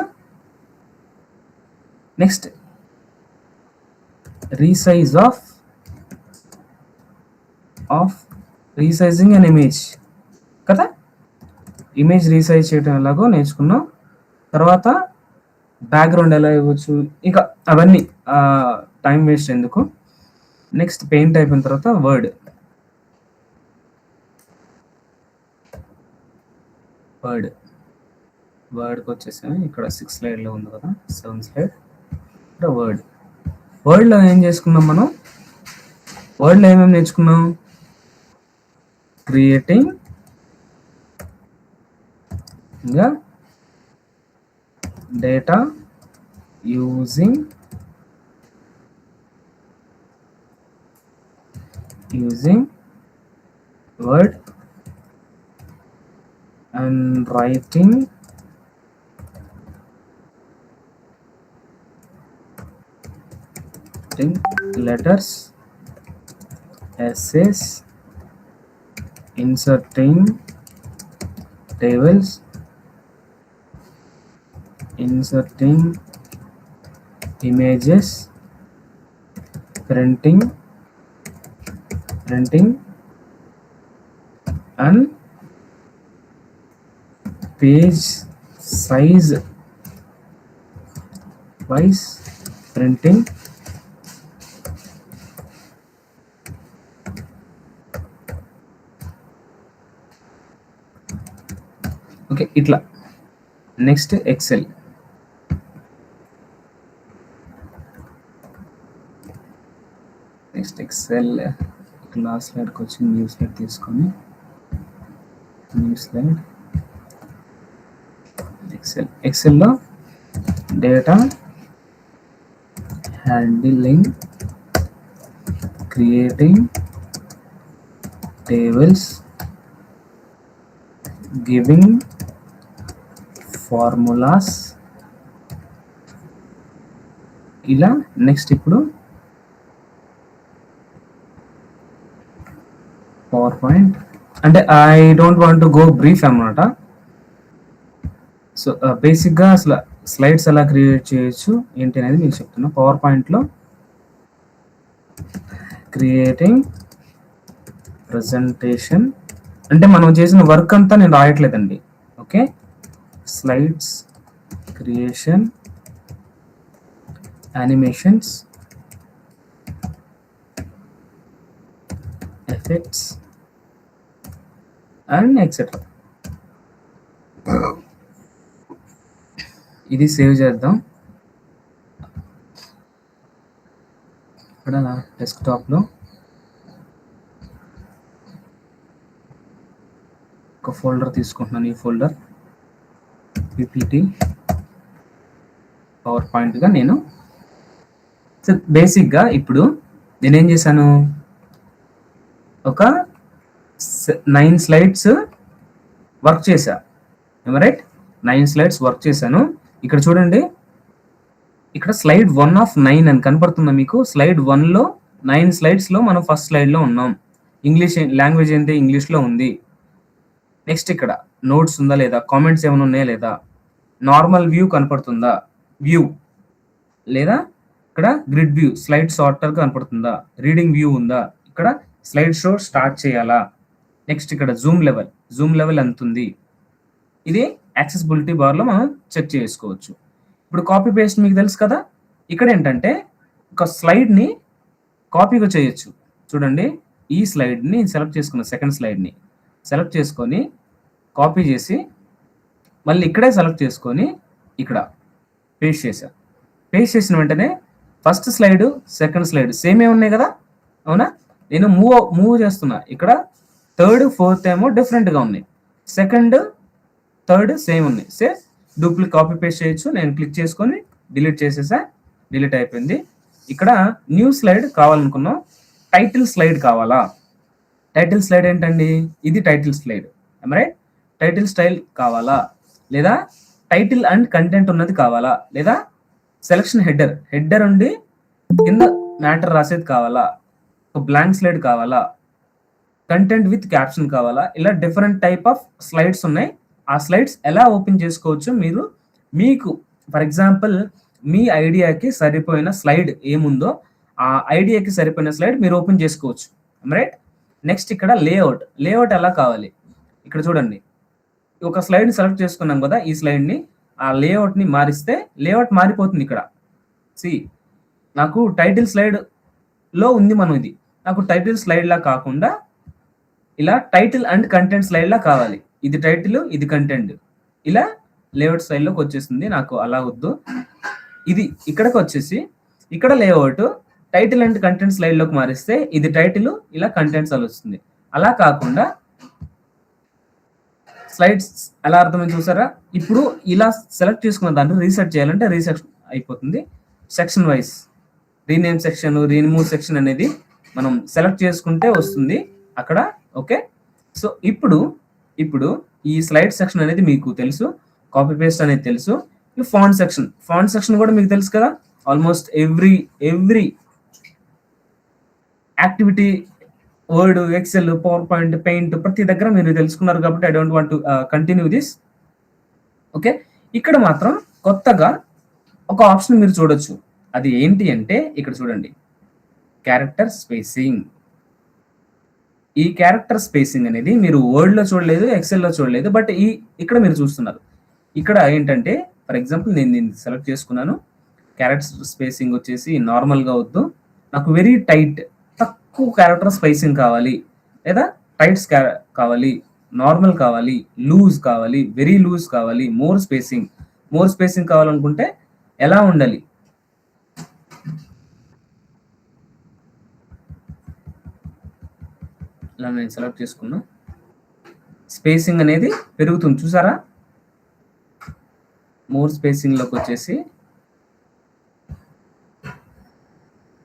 resize of resizing an image కదా, ఇమేజ్ రీసైజ్ చేయడం ఎలాగో నేర్చుకున్నాం. తర్వాత బ్యాక్గ్రౌండ్ ఎలా ఇవ్వచ్చు, ఇంకా అవన్నీ టైం వేస్ట్ ఎందుకు. నెక్స్ట్ పెయింట్ అయిపోయిన తర్వాత వర్డ్కి వచ్చేసాను. ఇక్కడ 6 స్లైడ్లో ఉంది కదా, 7 స్లైడ్. ఇక్కడ వర్డ్లో ఏం చేసుకున్నాం మనం, వర్డ్లో ఏమేమి నేర్చుకున్నాం, క్రియేటింగ్, ఇంకా data using word and writing letters, essays, inserting tables, inserting images, printing and page size wise printing. Okay, ఇట్లా. Next Excel. లాస్ట్ స్లైడ్కి వచ్చి న్యూ స్లైడ్ తీసుకొని ఎక్సెల్లో data handling, creating tables, giving formulas, ఇలా. నెక్స్ట్ ఇప్పుడు PowerPoint, అంటే I don't want to go brief అన్నమాట. So బేసిక్గా అసలు స్లైడ్స్ ఎలా క్రియేట్ చేయొచ్చు ఏంటి అనేది మీకు చెప్తున్నా. పవర్ పాయింట్లో క్రియేటింగ్ ప్రజెంటేషన్, అంటే మనం చేసిన వర్క్ అంతా నేను రాయట్లేదండి. Okay, slides creation, animations, effects and etcetera. ఇది సేవ్ చేద్దాం. ఇక్కడ డెస్క్టాప్లో ఒక ఫోల్డర్ తీసుకుంటున్నాను. ఈ ఫోల్డర్ పిపిటి పవర్ పాయింట్గా నేను. సో బేసిక్గా ఇప్పుడు నేనేం చేశాను, ఒక 9 స్లైడ్స్ వర్క్ చేశా. రైట్, 9 స్లైడ్స్ వర్క్ చేశాను. ఇక్కడ చూడండి, ఇక్కడ స్లైడ్ 1 ఆఫ్ 9 అని కనపడుతుందా మీకు? స్లైడ్ 1లో 9 స్లైడ్స్లో మనం ఫస్ట్ స్లైడ్లో ఉన్నాం. ఇంగ్లీష్ లాంగ్వేజ్ ఏంటి, ఇంగ్లీష్లో ఉంది. నెక్స్ట్ ఇక్కడ నోట్స్ ఉందా లేదా, కామెంట్స్ ఏమైనా ఉన్నాయా లేదా, నార్మల్ వ్యూ కనపడుతుందా, వ్యూ లేదా ఇక్కడ గ్రిడ్ వ్యూ, స్లైడ్ సార్టర్ కనపడుతుందా, రీడింగ్ వ్యూ ఉందా, ఇక్కడ స్లైడ్ షో స్టార్ట్ చేయాలా, నెక్స్ట్ ఇక్కడ జూమ్ లెవెల్ ఎంత ఉంది, ఇది యాక్సెసిబిలిటీ బార్లో మనం చెక్ చేసుకోవచ్చు. ఇప్పుడు కాపీ పేస్ట్ మీకు తెలుసు కదా. ఇక్కడ ఏంటంటే ఒక స్లైడ్ని కాపీగా చేయొచ్చు. చూడండి, ఈ స్లైడ్ని సెలెక్ట్ చేసుకున్న సెకండ్ స్లైడ్ని సెలెక్ట్ చేసుకొని కాపీ చేసి మళ్ళీ ఇక్కడే సెలెక్ట్ చేసుకొని ఇక్కడ పేస్ట్ చేశా. పేస్ట్ చేసిన వెంటనే ఫస్ట్ స్లైడ్ సెకండ్ స్లైడ్ సేమే ఉన్నాయి కదా, అవునా? నేను మూవ్ చేస్తున్నా. ఇక్కడ థర్డ్ ఫోర్త్ ఏమో డిఫరెంట్గా ఉన్నాయి, సెకండ్ థర్డ్ సేమ్ ఉన్నాయి. డూప్లికేట్ కాపీ పేస్ట్ చేయొచ్చు. నేను క్లిక్ చేసుకొని డిలీట్ చేసేసా, డిలీట్ అయిపోయింది. ఇక్కడ న్యూ స్లైడ్ కావాలనుకున్నాం, టైటిల్ స్లైడ్ కావాలా? టైటిల్ స్లైడ్ ఏంటండి, ఇది title slide, right? Title style కావాలా, లేదా టైటిల్ అండ్ కంటెంట్ ఉన్నది కావాలా, లేదా సెలక్షన్ హెడర్ ఉండి కింద మ్యాటర్ రాసేది కావాలా, ఒక బ్లాంక్ స్లైడ్ కావాలా, కంటెంట్ విత్ క్యాప్షన్ కావాలా, ఇలా డిఫరెంట్ టైప్ ఆఫ్ స్లైడ్స్ ఉన్నాయి. ఆ స్లైడ్స్ ఎలా ఓపెన్ చేసుకోవచ్చు మీరు, మీకు ఫర్ ఎగ్జాంపుల్ మీ ఐడియాకి సరిపోయిన స్లైడ్ ఏముందో ఆ ఐడియాకి సరిపోయిన స్లైడ్ మీరు ఓపెన్ చేసుకోవచ్చు, రైట్. నెక్స్ట్ ఇక్కడ లేఅవుట్ ఎలా కావాలి, ఇక్కడ చూడండి ఒక స్లైడ్ సెలెక్ట్ చేసుకున్నాం కదా, ఈ స్లైడ్ని ఆ లేఅవుట్ని మారిస్తే లేఅవుట్ మారిపోతుంది. ఇక్కడ సి నాకు టైటిల్ స్లైడ్ లో ఉంది మనం, ఇది నాకు టైటిల్ స్లైడ్ లా కాకుండా ఇలా టైటిల్ అండ్ కంటెంట్ స్లైడ్ లా కావాలి. ఇది టైటిల్, ఇది కంటెంట్, ఇలా లేఅవుట్ స్టైల్లోకి వచ్చేసింది. నాకు అలా వద్దు. ఇది ఇక్కడికి వచ్చేసి ఇక్కడ layout title and content slide లోకి మారిస్తే ఇది టైటిల్, ఇలా కంటెంట్స్ అలా వస్తుంది. అలా కాకుండా స్లైడ్స్ ఎలా అర్థమైంది చూసారా. ఇప్పుడు ఇలా సెలెక్ట్ చేసుకున్న దాన్ని రీసెట్ చేయాలంటే రీసెట్ అయిపోతుంది. Section wise rename section, remove section అనేది మనం సెలెక్ట్ చేసుకుంటే వస్తుంది అక్కడ. ఓకే, సో ఇప్పుడు ఈ స్లైడ్ సెక్షన్ అనేది మీకు తెలుసు, కాపీ పేస్ట్ అనేది తెలుసు. ఫాంట్ సెక్షన్ కూడా మీకు తెలుసు కదా. Almost every activity, Word, Excel, PowerPoint, Paint ప్రతి దగ్గర మీరు తెలుసుకున్నారు కాబట్టి I don't want to continue this. Okay, ఇక్కడ మాత్రం కొత్తగా ఒక ఆప్షన్ మీరు చూడొచ్చు. అది ఏంటి అంటే ఇక్కడ చూడండి, క్యారెక్టర్ స్పేసింగ్. ఈ క్యారెక్టర్ స్పేసింగ్ అనేది మీరు వర్డ్లో చూడలేదు, ఎక్సెల్లో చూడలేదు, బట్ ఇక్కడ మీరు చూస్తున్నారు. ఇక్కడ ఏంటంటే ఫర్ ఎగ్జాంపుల్ నేను దీన్ని సెలెక్ట్ చేసుకున్నాను. క్యారెక్టర్ స్పేసింగ్ వచ్చేసి నార్మల్గా వద్దు, నాకు వెరీ టైట్, తక్కువ క్యారెక్టర్ స్పేసింగ్ కావాలి, లేదా టైట్స్ కావాలి, నార్మల్ కావాలి, లూజ్ కావాలి, వెరీ లూజ్ కావాలి, మోర్ స్పేసింగ్ కావాలనుకుంటే ఎలా ఉండాలి. ఇలా నేను సెలెక్ట్ చేసుకున్నా, స్పేసింగ్ అనేది పెరుగుతుంది చూసారా. మోర్ స్పేసింగ్ లోకి వచ్చేసి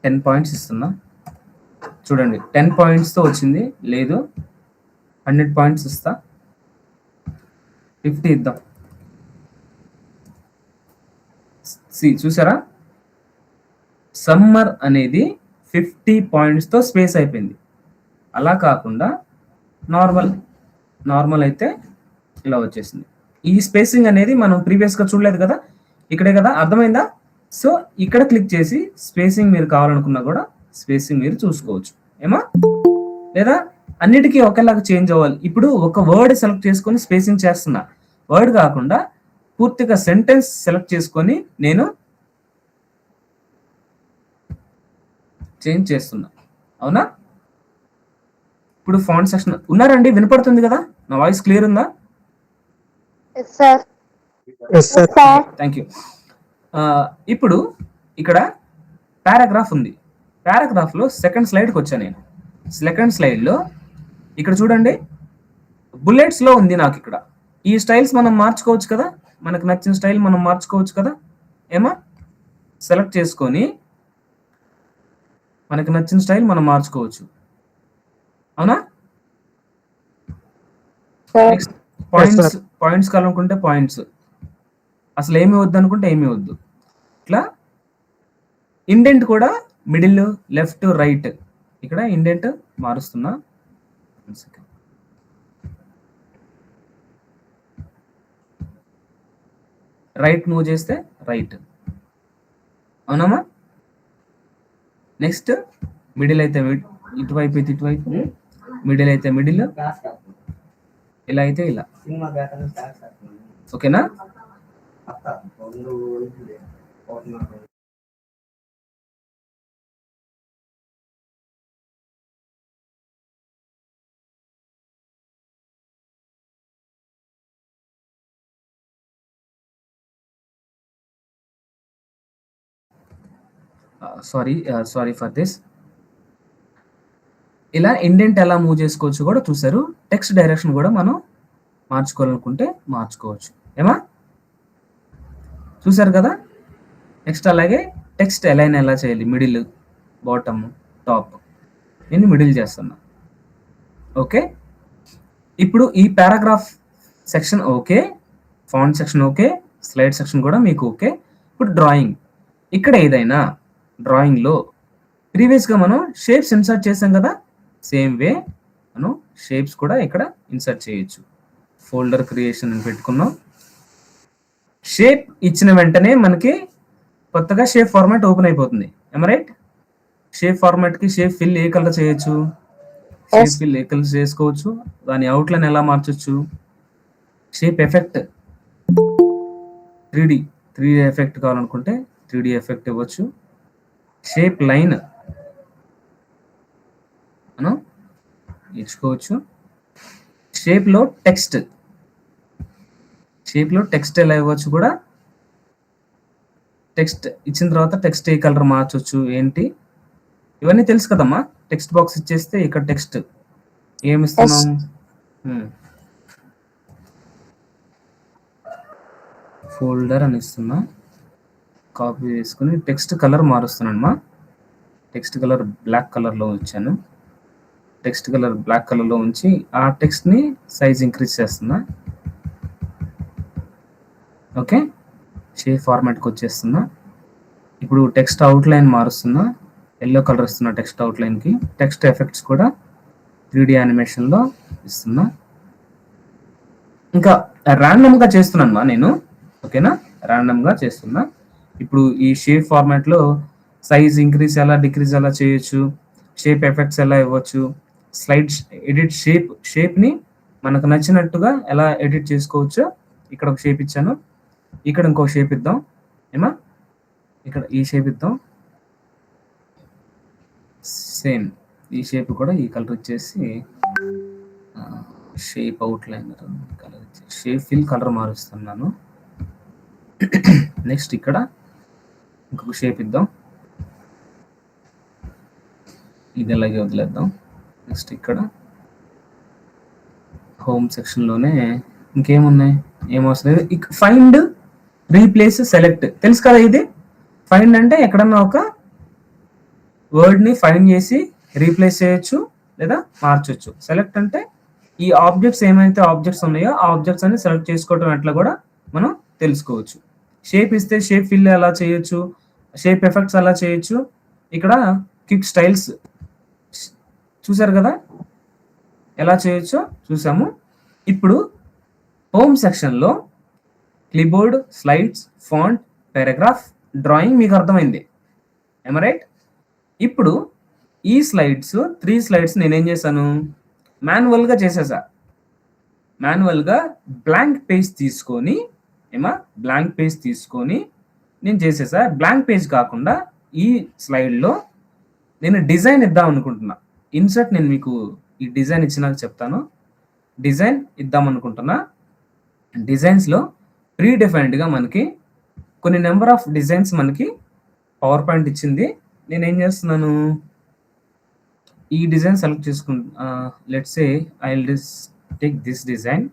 10 పాయింట్స్ ఇస్తున్నా. చూడండి 10 పాయింట్స్ తో వచ్చింది. లేదు 100 పాయింట్స్ ఇస్తా, 50 ఇద్దాం. చూసారా, సమ్మర్ అనేది 50 పాయింట్స్ తో స్పేస్ అయిపోయింది. అలా కాకుండా నార్మల్ అయితే ఇలా వచ్చేసింది. ఈ స్పేసింగ్ అనేది మనం ప్రీవియస్ గా చూడలేదు కదా, ఇక్కడే కదా, అర్థమైందా. సో ఇక్కడ క్లిక్ చేసి స్పేసింగ్ మీరు కావాలనుకున్నా కూడా స్పేసింగ్ మీరు చూసుకోవచ్చు ఏమా, లేదా అన్నిటికీ ఒకేలాగా చేంజ్ అవ్వాలి. ఇప్పుడు ఒక వర్డ్ సెలెక్ట్ చేసుకొని స్పేసింగ్ చేస్తున్నా, వర్డ్ కాకుండా పూర్తిగా సెంటెన్స్ సెలెక్ట్ చేసుకొని నేను చేంజ్ చేస్తున్నా. అవునా, ఇప్పుడు ఫాంట్ సెక్షన్ ఉన్నారండి, వినపడుతుంది కదా, నా వాయిస్ క్లియర్ ఉందా? Thank you. ఇప్పుడు ఇక్కడ పారాగ్రాఫ్ ఉంది. పారాగ్రాఫ్ లో సెకండ్ స్లైడ్కి వచ్చాను నేను. సెకండ్ స్లైడ్ లో ఇక్కడ చూడండి బుల్లెట్స్ లో ఉంది నాకు. ఇక్కడ ఈ స్టైల్స్ మనం మార్చుకోవచ్చు కదా, మనకు నచ్చిన స్టైల్ మనం మార్చుకోవచ్చు కదా ఏమా. సెలెక్ట్ చేసుకొని మనకు నచ్చిన స్టైల్ మనం మార్చుకోవచ్చు. అవునా, నెక్స్ట్ పాయింట్స్ కావాలనుకుంటే పాయింట్స్, అసలు ఏమి వద్దు అనుకుంటే ఏమీ వద్దు. ఇట్లా ఇండెంట్ కూడా మిడిల్, లెఫ్ట్, రైట్, ఇక్కడ ఇండెంట్ మారుస్తున్నా. రైట్ మూవ్ చేస్తే రైట్. అవునమ్మా. నెక్స్ట్ మిడిల్ అయితే ఇటువైపు అయితే ఇటువైపు, మిడిల్ అయితే మిడిల్, ఇలా అయితే ఇలా. ఓకేనా. Sorry for this. ఇలా ఇండెంట్ ఎలా మూవ్ చేసుకోవచ్చు కూడా చూసారు. టెక్స్ట్ డైరెక్షన్ కూడా మనం మార్చుకోవాలనుకుంటే మార్చుకోవచ్చు ఏమా, చూసారు కదా. నెక్స్ట్ అలాగే టెక్స్ట్ అలైన్ ఎలా చేయాలి, మిడిల్, బాటమ్, టాప్, నేను మిడిల్ చేస్తున్నా. ఓకే, ఇప్పుడు ఈ paragraph section okay, font section okay, slide section కూడా మీకు ఓకే. ఇప్పుడు డ్రాయింగ్, ఇక్కడ ఏదైనా డ్రాయింగ్లో ప్రీవియస్గా మనం షేప్స్ ఇన్సర్ట్ చేసాం కదా, సేమ్ వే మనం షేప్స్ కూడా ఇక్కడ ఇన్సర్ట్ చేయొచ్చు. ఫోల్డర్ క్రియేషన్ అని పెట్టుకున్నాం. షేప్ ఇచ్చిన వెంటనే మనకి కొత్తగా షేప్ ఫార్మాట్ ఓపెన్ అయిపోతుంది. రైట్? షేప్ ఫార్మాట్ కి షేప్ ఫిల్ ఏ కలర్ చేయొచ్చు, షేప్ ఫిల్ ఏ కలర్ చేసుకోవచ్చు, దాని అవుట్లైన్ ఎలా మార్చొచ్చు, షేప్ ఎఫెక్ట్ 3D ఎఫెక్ట్ కావాలనుకుంటే 3D ఎఫెక్ట్ ఇవ్వచ్చు. షేప్ లైన్ మనం ఇచ్చుకోవచ్చు. షేప్లో టెక్స్ట్ ఎలా ఇవ్వచ్చు కూడా. టెక్స్ట్ ఇచ్చిన తర్వాత టెక్స్ట్ ఏ కలర్ మార్చొచ్చు ఏంటి ఇవన్నీ తెలుసు కదమ్మా. టెక్స్ట్ బాక్స్ ఇచ్చేస్తే ఇక్కడ టెక్స్ట్ ఏమి ఇస్తున్నాం, ఫోల్డర్ అని ఇస్తున్నా. కాపీ చేసుకుని టెక్స్ట్ కలర్ మారుస్తున్నానమ్మా. టెక్స్ట్ కలర్ బ్లాక్ కలర్లో ఉంచాను. టెక్స్ట్ కలర్ బ్లాక్ కలర్లో ఉంచి ఆ టెక్స్ట్ని సైజ్ ఇంక్రీజ్ చేస్తున్నా. ఓకే, షేప్ ఫార్మాట్కి వచ్చేస్తున్నా. ఇప్పుడు టెక్స్ట్ అవుట్లైన్ మారుస్తున్నా. ఎల్లో కలర్ ఇస్తున్నా టెక్స్ట్ అవుట్లైన్కి. టెక్స్ట్ ఎఫెక్ట్స్ కూడా 3D యానిమేషన్లో ఇస్తున్నా. ఇంకా ర్యాండమ్గా చేస్తున్నాను నేను. ఓకేనా, ర్యాండమ్గా చేస్తున్నా. ఇప్పుడు ఈ షేప్ ఫార్మాట్లో సైజ్ ఇంక్రీజ్ ఎలా డిక్రీజ్ ఎలా చేయొచ్చు, షేప్ ఎఫెక్ట్స్ ఎలా ఇవ్వచ్చు, స్లైడ్ ఎడిట్ షేప్ని మనకు నచ్చినట్టుగా ఎలా ఎడిట్ చేసుకోవచ్చో ఇక్కడ ఒక షేప్ ఇచ్చాను. ఇక్కడ ఇంకో షేప్ ఇద్దాం. ఇక్కడ ఈ షేప్ ఇద్దాం. సేమ్ ఈ షేప్ కూడా ఈ కలర్ ఇచ్చేసి షేప్ అవుట్లైనర్ కలర్ ఇచ్చేసి షేప్ ఫిల్ కలర్ మారుస్తున్నాను. నెక్స్ట్ ఇక్కడ ఇంకొక షేప్ ఇద్దాం. ఇది అలాగే వదిలేద్దాం. నెక్స్ట్ ఇక్కడ హోమ్ సెక్షన్లోనే ఇంకేమున్నాయి, ఏమవసరం. ఫైండ్, రీప్లేస్, సెలెక్ట్ తెలుసు కదా. ఇది ఫైండ్ అంటే ఎక్కడన్నా ఒక వర్డ్ని ఫైండ్ చేసి రీప్లేస్ చేయొచ్చు లేదా మార్చొచ్చు. సెలెక్ట్ అంటే ఈ ఆబ్జెక్ట్స్ ఏమైతే ఆబ్జెక్ట్స్ ఉన్నాయో ఆ ఆబ్జెక్ట్స్ అన్ని సెలెక్ట్ చేసుకోవడం అట్లా కూడా మనం తెలుసుకోవచ్చు. షేప్ ఇస్తే షేప్ ఫిల్ ఎలా చేయొచ్చు, షేప్ ఎఫెక్ట్స్ ఎలా చేయొచ్చు. ఇక్కడ క్విక్ స్టైల్స్ చూసారు కదా ఎలా చేయొచ్చో చూసాము. ఇప్పుడు హోమ్ సెక్షన్లో క్లిప్బోర్డ్, స్లైడ్స్, ఫాంట్, పారాగ్రాఫ్, డ్రాయింగ్ మీకు అర్థమైంది. రైట్? ఇప్పుడు ఈ స్లైడ్స్ 3 స్లైడ్స్ నేనేం చేశాను, మాన్యువల్గా చేసేసా. మాన్యువల్గా బ్లాంక్ పేజ్ తీసుకొని నేను చేసేసా. బ్లాంక్ పేజ్ కాకుండా ఈ స్లైడ్లో నేను డిజైన్ ఇద్దాం అనుకుంటున్నా. ఇన్సర్ట్ నేను మీకు ఈ డిజైన్ ఇచ్చినాక చెప్తాను. డిజైన్ ఇద్దాం అనుకుంటున్నా. డిజైన్స్లో ప్రీ డిఫైన్డ్గా మనకి కొన్ని నెంబర్ ఆఫ్ డిజైన్స్ మనకి పవర్ పాయింట్ ఇచ్చింది. నేనేం చేస్తున్నాను, ఈ డిజైన్ సెలెక్ట్ చేసుకుంటా. Let's say I will take this design.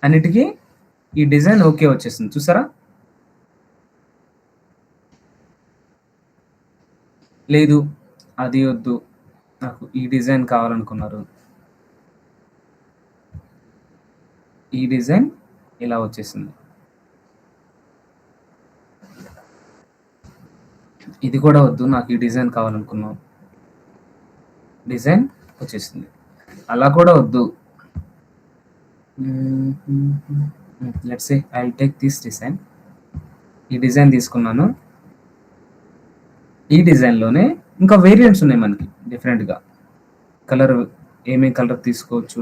అన్నిటికీ ఈ డిజైన్ ఓకే వచ్చేసింది చూసారా. లేదు అది వద్దు, నాకు ఈ డిజైన్ కావాలనుకున్నారు, ఈ డిజైన్ ఇలా వచ్చేసింది. ఇది కూడా వద్దు, నాకు ఈ డిజైన్ కావాలనుకున్నాం, డిజైన్ వచ్చేసింది. అలా కూడా వద్దు, let's say I will take this design. ఈ డిజైన్ తీసుకున్నాను. ఈ డిజైన్లోనే ఇంకా వేరియంట్స్ ఉన్నాయి మనకి డిఫరెంట్గా. కలర్ ఏమేమి కలర్ తీసుకోవచ్చు,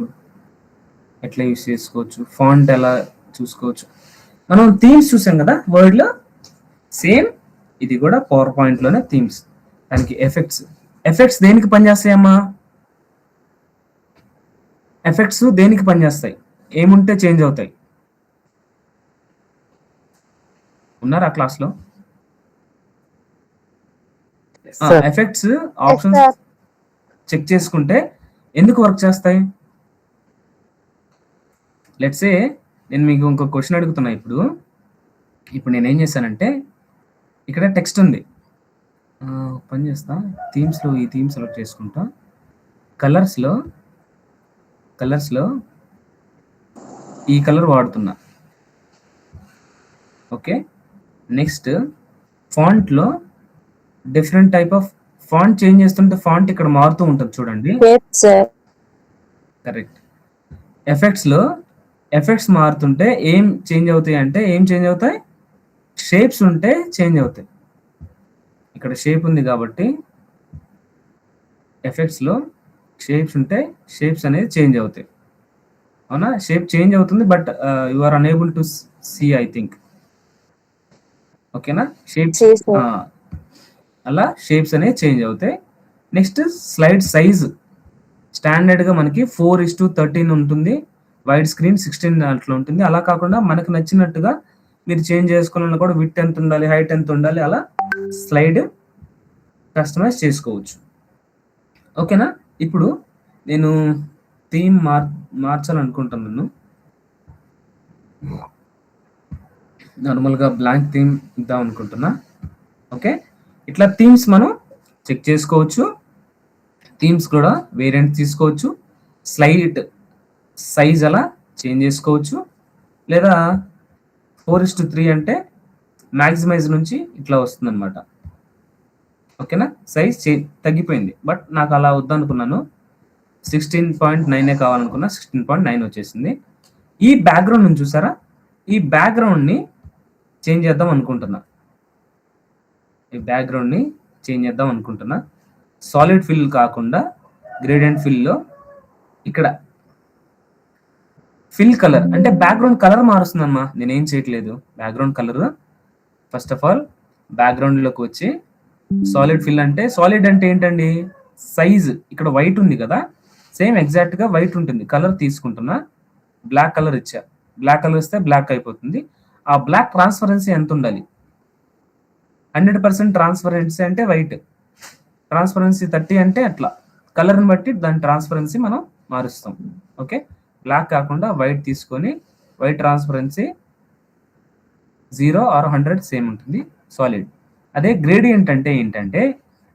ఎట్లా యూస్ చేసుకోవచ్చు, ఫాంట్ ఎలా చూసుకోవచ్చు. మనం థీమ్స్ చూసాం కదా వర్డ్లో, సేమ్ ఇది కూడా పవర్ పాయింట్లోనే థీమ్స్. దానికి ఎఫెక్ట్స్ దేనికి పనిచేస్తాయమ్మా, ఎఫెక్ట్స్ దేనికి పనిచేస్తాయి, ఏముంటే చేంజ్ అవుతాయి. ఉన్నారా క్లాస్లో? ఎఫెక్ట్స్ ఆప్షన్స్ చెక్ చేసుకుంటే ఎందుకు వర్క్ చేస్తాయి. లెట్స్ సే నేను మీకు ఇంకో క్వశ్చన్ అడుగుతున్నా. ఇప్పుడు నేనేం చేశానంటే ఇక్కడ టెక్స్ట్ ఉంది, పని చేస్తా. థీమ్స్లో ఈ థీమ్ సెలెక్ట్ చేసుకుంటా. కలర్స్లో ఈ కలర్ వాడుతున్నా. ఓకే, నెక్స్ట్ ఫాంట్లో different type of font change చేస్తుంటే ఫాంట్ ఇక్కడ మారుతూ ఉంటుంది చూడండి. కరెక్ట్. ఎఫెక్ట్స్‌లో ఎఫెక్ట్స్ మారుతుంటే ఏం చేంజ్ అవుతాయి అంటే ఏం చేంజ్ అవుతాయి? షేప్స్ ఉంటే చేంజ్ అవుతాయి. ఇక్కడ షేప్ ఉంది కాబట్టి ఎఫెక్ట్స్‌లో షేప్స్ ఉంటే షేప్స్ అనేది చేంజ్ అవుతాయి. అవునా? షేప్ చేంజ్ అవుతుంది. But you are unable to see I think. ఓకేనా? షేప్స్ అలా షేప్స్ అనేవి చేంజ్ అవుతాయి. నెక్స్ట్ స్లైడ్ సైజ్ స్టాండర్డ్‌గా మనకి 4:13 ఉంటుంది. వైడ్ స్క్రీన్ 16 దాంట్లో ఉంటుంది. అలా కాకుండా మనకు నచ్చినట్టుగా మీరు చేంజ్ చేసుకోవాలన్నా కూడా విడ్త్ ఎంత ఉండాలి, హైట్ ఎంత ఉండాలి, అలా స్లైడ్ కస్టమైజ్ చేసుకోవచ్చు. ఓకేనా? ఇప్పుడు నేను థీమ్ మార్చాలనుకుంటున్నాను. నార్మల్‌గా బ్లాంక్ థీమ్ ఇద్దాం అనుకుంటున్నా. ఓకే. ఇట్లా థీమ్స్ మనం చెక్ చేసుకోవచ్చు. థీమ్స్ కూడా వేరియంట్ తీసుకోవచ్చు. స్లైడ్ సైజ్ అలా చేంజ్ చేసుకోవచ్చు. లేదా 4:3 అంటే మ్యాక్సిమైజ్ నుంచి ఇట్లా వస్తుందన్నమాట. ఓకేనా? సైజ్ తగ్గిపోయింది. బట్ నాకు అలా వద్దనుకున్నాను. 16.9 కావాలనుకున్నా. 16.9 వచ్చేసింది. ఈ బ్యాక్‌గ్రౌండ్‌ని చూసారా? ఈ బ్యాక్‌గ్రౌండ్‌ని చేంజ్ చేద్దాం అనుకుంటున్నా. సాలిడ్ ఫిల్ కాకుండా గ్రేడియంట్ ఫిల్‌లో ఇక్కడ ఫిల్ కలర్ అంటే బ్యాక్‌గ్రౌండ్ కలర్ మారుస్తుందమ్మా. నేనేం చేయట్లేదు. Background colour first of all బ్యాక్‌గ్రౌండ్‌లోకి వచ్చి సాలిడ్ ఫిల్ అంటే సాలిడ్ అంటే ఏంటండి? సైజ్ ఇక్కడ వైట్ ఉంది కదా, సేమ్ ఎగ్జాక్ట్‌గా వైట్ ఉంటుంది. కలర్ తీసుకుంటున్నా. బ్లాక్ కలర్ ఇచ్చా. బ్లాక్ కలర్ ఇస్తే బ్లాక్ అయిపోతుంది. ఆ బ్లాక్ ట్రాన్స్పరెన్సీ ఎంత ఉండాలి? 100% ట్రాన్స్పరెన్సీ అంటే వైట్. ట్రాన్స్పరెన్సీ 30 అంటే అట్లా. కలర్‌ని బట్టి దాని ట్రాన్స్పరెన్సీ మనం మారుస్తాం. ఓకే. బ్లాక్ కాకుండా వైట్ తీసుకొని వైట్ ట్రాన్స్పరెన్సీ 0 ఆర్ 100 సేమ్ ఉంటుంది సాలిడ్. అదే గ్రేడియంట్ అంటే ఏంటంటే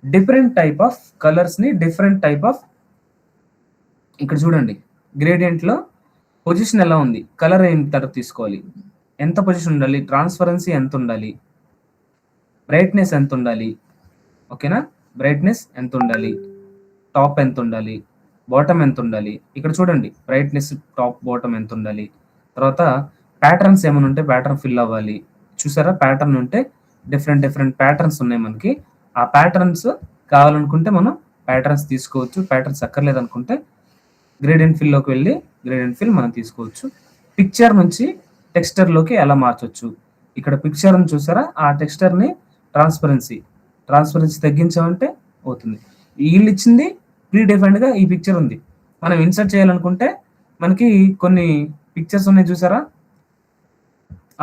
డిఫరెంట్ టైప్ ఆఫ్ కలర్స్‌ని డిఫరెంట్ టైప్ ఆఫ్ ఇక్కడ చూడండి. గ్రేడియంట్‌లో పొజిషన్ ఎలా ఉంది? కలర్ ఏం తీసుకోవాలి? ఎంత పొజిషన్ ఉండాలి? ట్రాన్స్పరెన్సీ ఎంత ఉండాలి? బ్రైట్‌నెస్ ఎంత ఉండాలి? ఓకేనా? బ్రైట్‌నెస్ ఎంత ఉండాలి? టాప్ ఎంత ఉండాలి? బాటమ్ ఎంత ఉండాలి? ఇక్కడ చూడండి. బ్రైట్‌నెస్ టాప్, బాటమ్ ఎంత ఉండాలి? తర్వాత ప్యాటర్న్స్ ఏమైనా ఉంటే ప్యాటర్న్ ఫిల్ అవ్వాలి. చూసారా? ప్యాటర్న్ ఉంటే డిఫరెంట్ ప్యాటర్న్స్ ఉన్నాయి మనకి. ఆ ప్యాటర్న్స్ కావాలనుకుంటే మనం ప్యాటర్న్స్ తీసుకోవచ్చు. ప్యాటర్న్స్ అక్కర్లేదనుకుంటే గ్రేడియంట్ ఫిల్‌లోకి వెళ్ళి గ్రేడియంట్ ఫిల్ మనం తీసుకోవచ్చు. పిక్చర్ నుంచి టెక్స్చర్‌లోకి ఎలా మార్చొచ్చు? ఇక్కడ పిక్చర్‌ని చూసారా? ఆ టెక్స్చర్‌ని ట్రాన్స్పరెన్సీ తగ్గించామంటే అవుతుంది. వీళ్ళు ఇచ్చింది ప్రీ డిఫైన్డ్‌గా ఈ పిక్చర్ ఉంది. మనం ఇన్సర్ట్ చేయాలనుకుంటే మనకి కొన్ని పిక్చర్స్ ఉన్నాయి చూసారా?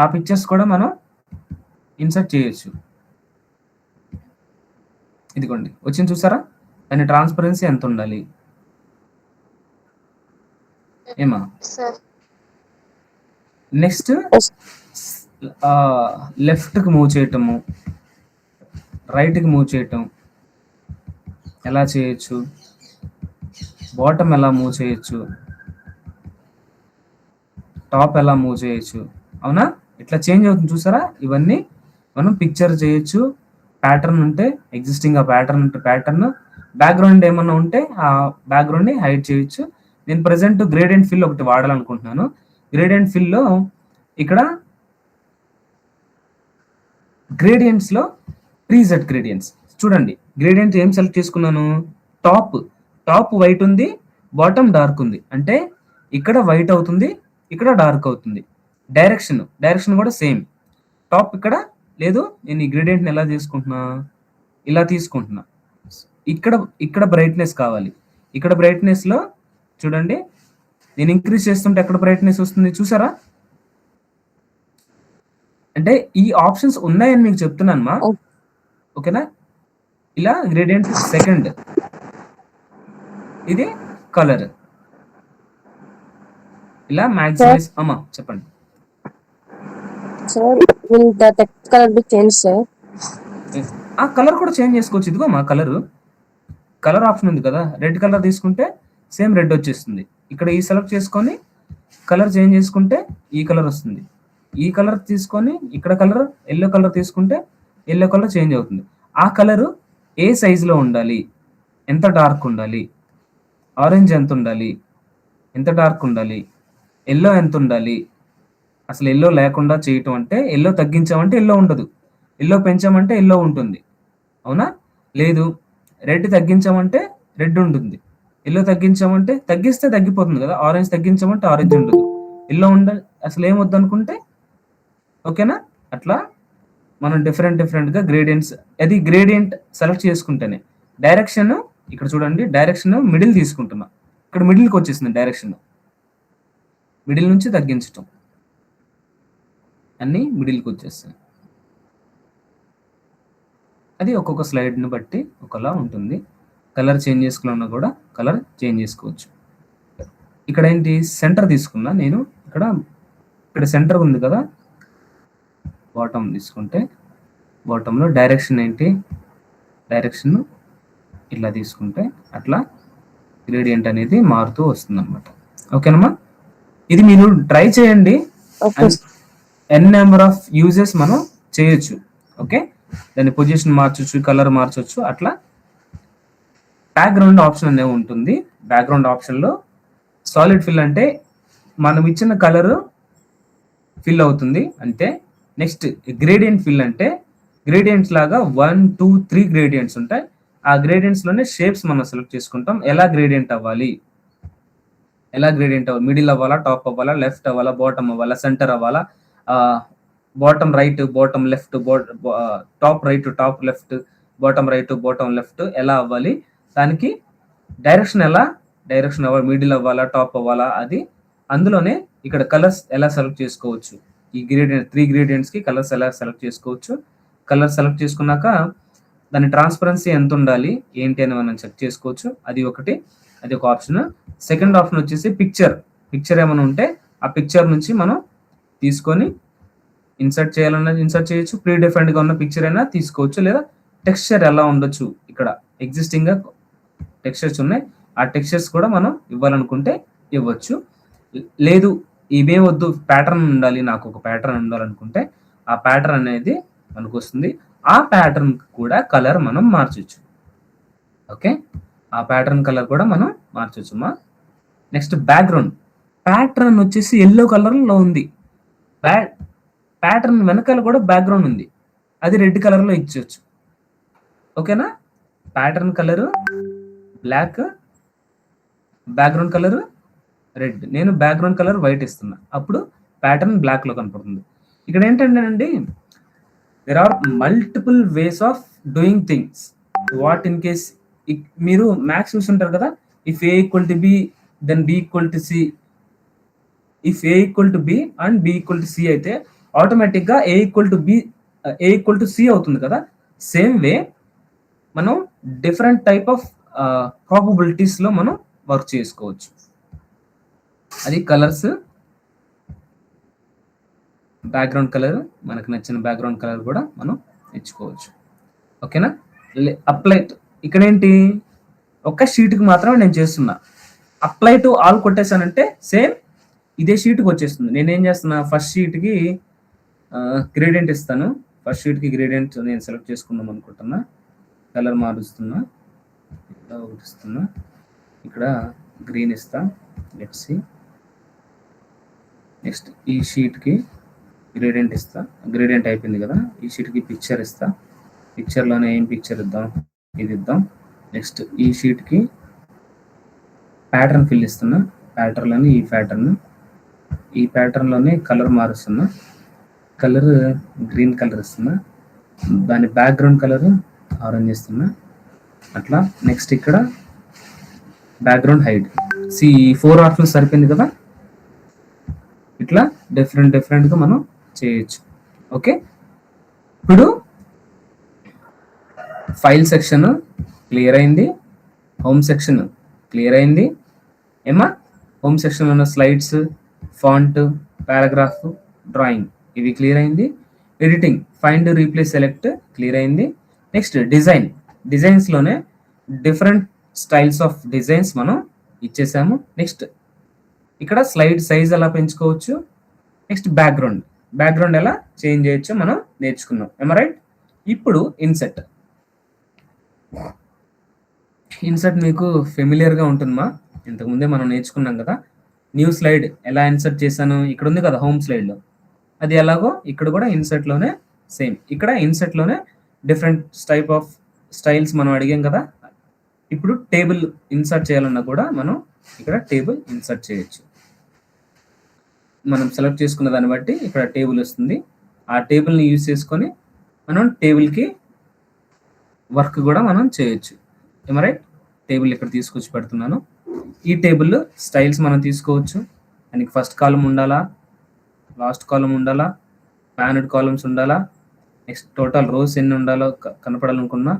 ఆ పిక్చర్స్ కూడా మనం ఇన్సర్ట్ చేయొచ్చు. ఇదిగోండి వచ్చింది చూసారా? దాని ట్రాన్స్పరెన్సీ ఎంత ఉండాలి? ఏమా? నెక్స్ట్ లెఫ్ట్‌కి మూవ్ చేయటము, రైట్‌కి మూవ్ చేయటం ఎలా చేయొచ్చు? బాటమ్ ఎలా మూవ్ చేయొచ్చు? టాప్ ఎలా మూవ్ చేయొచ్చు? అవునా? ఇట్లా చేంజ్ అవుతుంది చూసారా? ఇవన్నీ మనం పిక్చర్ చేయొచ్చు. ప్యాటర్న్ ఉంటే ఎగ్జిస్టింగ్ ఆ ప్యాటర్న్ ఉంటే ప్యాటర్న్, బ్యాక్‌గ్రౌండ్ ఏమన్నా ఉంటే ఆ బ్యాక్‌గ్రౌండ్‌ని హైడ్ చేయొచ్చు. నేను ప్రెజెంట్ గ్రేడియంట్ ఫిల్ ఒకటి వాడాలనుకుంటున్నాను. గ్రేడియంట్ ఫిల్‌లో ఇక్కడ గ్రేడియంట్స్‌లో ప్రీసెట్ గ్రేడియంట్స్ చూడండి. గ్రేడియంట్ ఏం సెలెక్ట్ చేసుకున్నాను? టాప్ వైట్ ఉంది, బాటమ్ డార్క్ ఉంది. అంటే ఇక్కడ వైట్ అవుతుంది, ఇక్కడ డార్క్ అవుతుంది. డైరెక్షన్ కూడా సేమ్. టాప్ ఇక్కడ లేదు. నేను ఈ గ్రేడియంట్‌ని ఎలా తీసుకుంటున్నా? ఇలా తీసుకుంటున్నా. ఇక్కడ బ్రైట్‌నెస్ కావాలి. ఇక్కడ బ్రైట్‌నెస్‌లో చూడండి. నేను ఇంక్రీజ్ చేస్తుంటే ఎక్కడ బ్రైట్‌నెస్ వస్తుంది చూసారా? అంటే ఈ ఆప్షన్స్ ఉన్నాయని మీకు చెప్తున్నానమ్మా. ఓకేనా? ఇలా గ్రేడియంట్ సెకండ్, ఇది కలర్. ఇలా మాక్సిమైజ్ అమ్మా చెప్పండి. Sir will the text colour B change sir? ఆ కలర్ కూడా చేంజ్ చేసుకోవచ్చు. ఇదిగో మా కలర్ ఆప్షన్ ఉంది కదా, రెడ్ కలర్ తీసుకుంటే సేమ్ రెడ్ వచ్చేస్తుంది. ఇక్కడ ఈ సెలెక్ట్ చేసుకొని కలర్ చేంజ్ చేసుకుంటే ఈ కలర్ వస్తుంది. ఈ కలర్ తీసుకొని ఇక్కడ కలర్ ఎల్లో కలర్ తీసుకుంటే ఎల్లో కలర్ చేంజ్ అవుతుంది. ఆ కలరు ఏ సైజులో ఉండాలి, ఎంత డార్క్ ఉండాలి, ఆరెంజ్ ఎంత ఉండాలి, ఎంత డార్క్ ఉండాలి, ఎల్లో ఎంత ఉండాలి, అసలు ఎల్లో లేకుండా చేయటం అంటే ఎల్లో తగ్గించామంటే ఎల్లో ఉండదు, ఎల్లో పెంచామంటే ఎల్లో ఉంటుంది, అవునా? లేదు, రెడ్ తగ్గించామంటే రెడ్ ఉంటుంది, ఎల్లో తగ్గించామంటే తగ్గిస్తే తగ్గిపోతుంది కదా, ఆరెంజ్ తగ్గించామంటే ఆరెంజ్ ఉండదు, ఎల్లో అసలు ఏమొద్దు అనుకుంటే, ఓకేనా? అట్లా మనం డిఫరెంట్గా గ్రేడియంట్స్, అది గ్రేడియంట్ సెలెక్ట్ చేసుకుంటేనే డైరెక్షన్, ఇక్కడ చూడండి డైరెక్షన్ మిడిల్ తీసుకుంటున్నా, ఇక్కడ మిడిల్కి వచ్చేసింది డైరెక్షన్, మిడిల్ నుంచి తగ్గించటం అన్నీ మిడిల్కి వచ్చేస్తాయి. అది ఒక్కొక్క స్లైడ్ని బట్టి ఒకలా ఉంటుంది. కలర్ చేంజ్ చేసుకోవాలన్నా కూడా కలర్ చేంజ్ చేసుకోవచ్చు. ఇక్కడ ఏంటి, సెంటర్ తీసుకున్నా నేను, ఇక్కడ సెంటర్ ఉంది కదా, బాటమ్ తీసుకుంటే బాటంలో డైరెక్షన్ ఏంటి, డైరెక్షన్ ఇట్లా తీసుకుంటే అట్లా గ్రేడియంట్ అనేది మారుతూ వస్తుంది అనమాట. ఓకేనమ్మా, ఇది మీరు ట్రై చేయండి, ఎన్ నెంబర్ ఆఫ్ యూజెస్ మనం చేయొచ్చు. ఓకే, దాని పొజిషన్ మార్చొచ్చు, కలర్ మార్చొచ్చు. అట్లా బ్యాక్గ్రౌండ్ ఆప్షన్ అనేది ఉంటుంది. బ్యాక్గ్రౌండ్ ఆప్షన్లో సాలిడ్ ఫిల్ అంటే మనం ఇచ్చిన కలర్ ఫిల్ అవుతుంది అంటే. నెక్స్ట్ గ్రేడియంట్ ఫిల్ అంటే గ్రేడియంట్స్ లాగా 1, 2, 3 గ్రేడియంట్స్ ఉంటాయి. ఆ గ్రేడియంట్స్ లోనే షేప్స్ మనం సెలెక్ట్ చేసుకుంటాం. ఎలా గ్రేడియంట్ అవ్వాలి, మిడిల్ అవ్వాలా, టాప్ అవ్వాలా, లెఫ్ట్ అవ్వాలా, బాటమ్ అవ్వాలా, సెంటర్ అవ్వాలా, bottom right, bottom left, top right, top left, bottom right, bottom left ఎలా అవ్వాలి, దానికి డైరెక్షన్ అవ్వాలి, మిడిల్ అవ్వాలా, టాప్ అవ్వాలా, అది అందులోనే ఇక్కడ కలర్స్ ఎలా సెలెక్ట్ చేసుకోవచ్చు, ఈ గ్రేడియంట్ 3 గ్రేడియంట్స్ కి కలర్స్ ఎలా సెలెక్ట్ చేసుకోవచ్చు. కలర్ సెలెక్ట్ చేసుకున్నాక దాని ట్రాన్స్పరెన్సీ ఎంత ఉండాలి ఏంటి అని మనం చెక్ చేసుకోవచ్చు. అది ఒక ఆప్షన్. సెకండ్ ఆప్షన్ వచ్చేసి పిక్చర్ ఏమైనా ఉంటే ఆ పిక్చర్ నుంచి మనం తీసుకొని ఇన్సర్ట్ చేయాలన్నా ఇన్సర్ట్ చేయొచ్చు. ప్రీ డిఫైన్డ్ గా ఉన్న పిక్చర్ అయినా తీసుకోవచ్చు. లేదా టెక్స్చర్ ఎలా ఉండొచ్చు, ఇక్కడ ఎగ్జిస్టింగ్ గా టెక్స్చర్స్ ఉన్నాయి, ఆ టెక్స్చర్స్ కూడా మనం ఇవ్వాలనుకుంటే ఇవ్వచ్చు. లేదు ఇవే వద్దు, ప్యాటర్న్ ఉండాలి, నాకు ఒక ప్యాటర్న్ ఉండాలనుకుంటే ఆ ప్యాటర్న్ అనేది మనకు వస్తుంది. ఆ ప్యాటర్న్ కూడా కలర్ మనం మార్చొచ్చు. ఓకే, ఆ ప్యాటర్న్ కలర్ కూడా మనం మార్చొచ్చు మా. నెక్స్ట్ బ్యాక్గ్రౌండ్ ప్యాటర్న్ వచ్చేసి ఎల్లో కలర్ లో ఉంది, ప్యాటర్న్ వెనకాల కూడా బ్యాక్గ్రౌండ్ ఉంది, అది రెడ్ కలర్ లో ఇచ్చొచ్చు. ఓకేనా, pattern colour black, background colour red, నేను బ్యాక్గ్రౌండ్ కలర్ వైట్ ఇస్తున్నా, అప్పుడు ప్యాటర్న్ బ్లాక్ లో కనపడుతుంది. ఇక్కడ ఏంటంటే అండి, there are multiple ways of doing things. What in case మీరు మ్యాథ్స్ చూస్తుంటారు కదా, if a equal to b then b equal to c, if a equal to b and b equal to c అయితే automatic గా a equal to c అవుతుంది కదా. Same way మనం different type of probabilities లో మనం work చేసుకోవచ్చు. అది colours, background colour, మనకు నచ్చిన బ్యాక్గ్రౌండ్ కలర్ కూడా మనం ఎంచుకోవచ్చు. ఓకేనా, అప్లై ఇక్కడ ఏంటి, ఒక్క షీట్కి మాత్రమే నేను చేస్తున్నా. అప్లై టు ఆల్ కొట్టేసానంటే సేమ్ ఇదే షీట్కి వచ్చేస్తుంది. నేనేం చేస్తున్నా, ఫస్ట్ షీట్కి గ్రేడియంట్ ఇస్తాను. ఫస్ట్ షీట్కి గ్రేడియంట్ నేను సెలెక్ట్ చేసుకుందాం అనుకుంటున్నా, కలర్ మారుస్తున్నా, ఒకటి ఇస్తున్నా, ఇక్కడ గ్రీన్ ఇస్తా. Let's see. నెక్స్ట్ ఈ షీట్కి గ్రేడియంట్ ఇస్తా, గ్రేడియంట్ అయిపోయింది కదా. ఈ షీట్కి పిక్చర్ ఇస్తా, పిక్చర్లోనే ఏం పిక్చర్ ఇద్దాం, ఇది ఇద్దాం. నెక్స్ట్ ఈ షీట్కి ప్యాటర్న్ ఫిల్ ఇస్తున్నా, ప్యాటర్న్లోనే ఈ ప్యాటర్న్లోనే కలర్ మారుస్తున్నా, కలర్ గ్రీన్ కలర్ ఇస్తున్నా, దాని బ్యాక్గ్రౌండ్ కలర్ ఆరెంజ్ ఇస్తున్నా. అట్లా నెక్స్ట్ ఇక్కడ బ్యాక్గ్రౌండ్ హైట్, ఈ 4 ఆప్షన్స్ సరిపోయింది కదా. ఇట్లా డిఫరెంట్గా మనం చేయొచ్చు. ఓకే, ఇప్పుడు ఫైల్ సెక్షన్ క్లియర్ అయింది, హోమ్ సెక్షన్ క్లియర్ అయింది ఏమా. హోమ్ సెక్షన్లో ఉన్న స్లైడ్స్, ఫాంట్, పారాగ్రాఫ్, డ్రాయింగ్ ఇవి క్లియర్ అయింది. Editing, find, replace, select clear అయింది. నెక్స్ట్ డిజైన్స్లోనే డిఫరెంట్ స్టైల్స్ ఆఫ్ డిజైన్స్ మనం ఇచ్చేసాము. నెక్స్ట్ ఇక్కడ స్లైడ్ సైజ్ ఎలా పెంచుకోవచ్చు. నెక్స్ట్ బ్యాక్గ్రౌండ్ ఎలా చేంజ్ చేయొచ్చు మనం నేర్చుకున్నాం. ఏమో రైట్. ఇప్పుడు ఇన్సెట్ ఇన్సర్ట్ మీకు ఫెమిలియర్‌గా ఉంటుందమ్మా. ఇంతకుముందే మనం నేర్చుకున్నాం కదా! న్యూ స్లైడ్ ఎలా ఇన్సర్ట్ చేశాను? ఇక్కడ ఉంది కదా! హోమ్ స్లైడ్‌లో. అది ఎలాగో ఇక్కడ కూడా ఇన్సర్ట్‌లోనే సేమ్. ఇక్కడ ఇన్సర్ట్‌లోనే డిఫరెంట్ టైప్ ఆఫ్ స్టైల్స్ మనం అడిగాం కదా! ఇప్పుడు టేబుల్ ఇన్సర్ట్ చేయాలన్నా కూడా మనం ఇక్కడ టేబుల్ ఇన్సర్ట్ చేయొచ్చు. మనం సెలెక్ట్ చేసుకున్న దాన్ని బట్టి ఇక్కడ టేబుల్ వస్తుంది. ఆ టేబుల్‌ని యూజ్ చేసుకొని మనం టేబుల్‌కి వర్క్ కూడా మనం చేయొచ్చు. ఏమ రైట్? టేబుల్ ఇక్కడ తీసుకొచ్చి పెడుతున్నాను. ఈ టేబుల్ స్టైల్స్ మనం తీసుకోవచ్చు. దానికి ఫస్ట్ కాలమ్ ఉండాలా? లాస్ట్ కాలమ్ ఉండాలా? ప్యానెడ్ కాలమ్స్ ఉండాలా? నెక్స్ట్ టోటల్ రోస్ ఎన్ని ఉండాలో కనపడాలనుకున్నా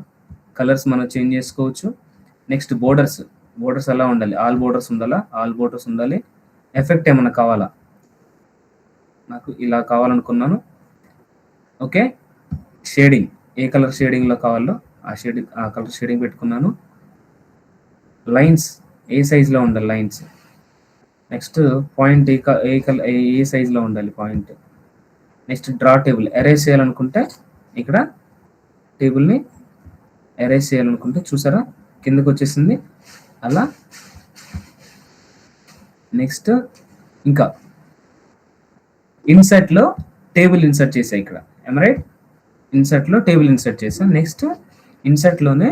కలర్స్ మనం చేంజ్ చేసుకోవచ్చు. నెక్స్ట్ బోర్డర్స్ ఎలా ఉండాలి? ఆల్ బోర్డర్స్ ఉండాలా? ఆల్ బోర్డర్స్ ఉండాలి. ఎఫెక్ట్ ఏమన్నా కావాలా? నాకు ఇలా కావాలనుకున్నాను. ఓకే. షేడింగ్ ఏ కలర్ షేడింగ్‌లో కావాలో ఆ కలర్ షేడింగ్ పెట్టుకున్నాను. లైన్స్ ఏ సైజ్‌లో ఉండాలి లైన్స్. నెక్స్ట్ పాయింట్ ఏ సైజ్‌లో ఉండాలి point. Next draw table erase చేయాలనుకుంటే ఇక్కడ టేబుల్‌ని ఎరేజ్ చేయాలనుకుంటే చూసారా కిందకి వచ్చేసింది. అలా నెక్స్ట్ ఇంకా ఇన్సర్ట్‌లో టేబుల్ ఇన్సర్ట్ చేసా ఇక్కడ. Am I right? ఇన్సర్ట్‌లో టేబుల్ ఇన్సర్ట్ చేసా. నెక్స్ట్ ఇన్సర్ట్‌లోనే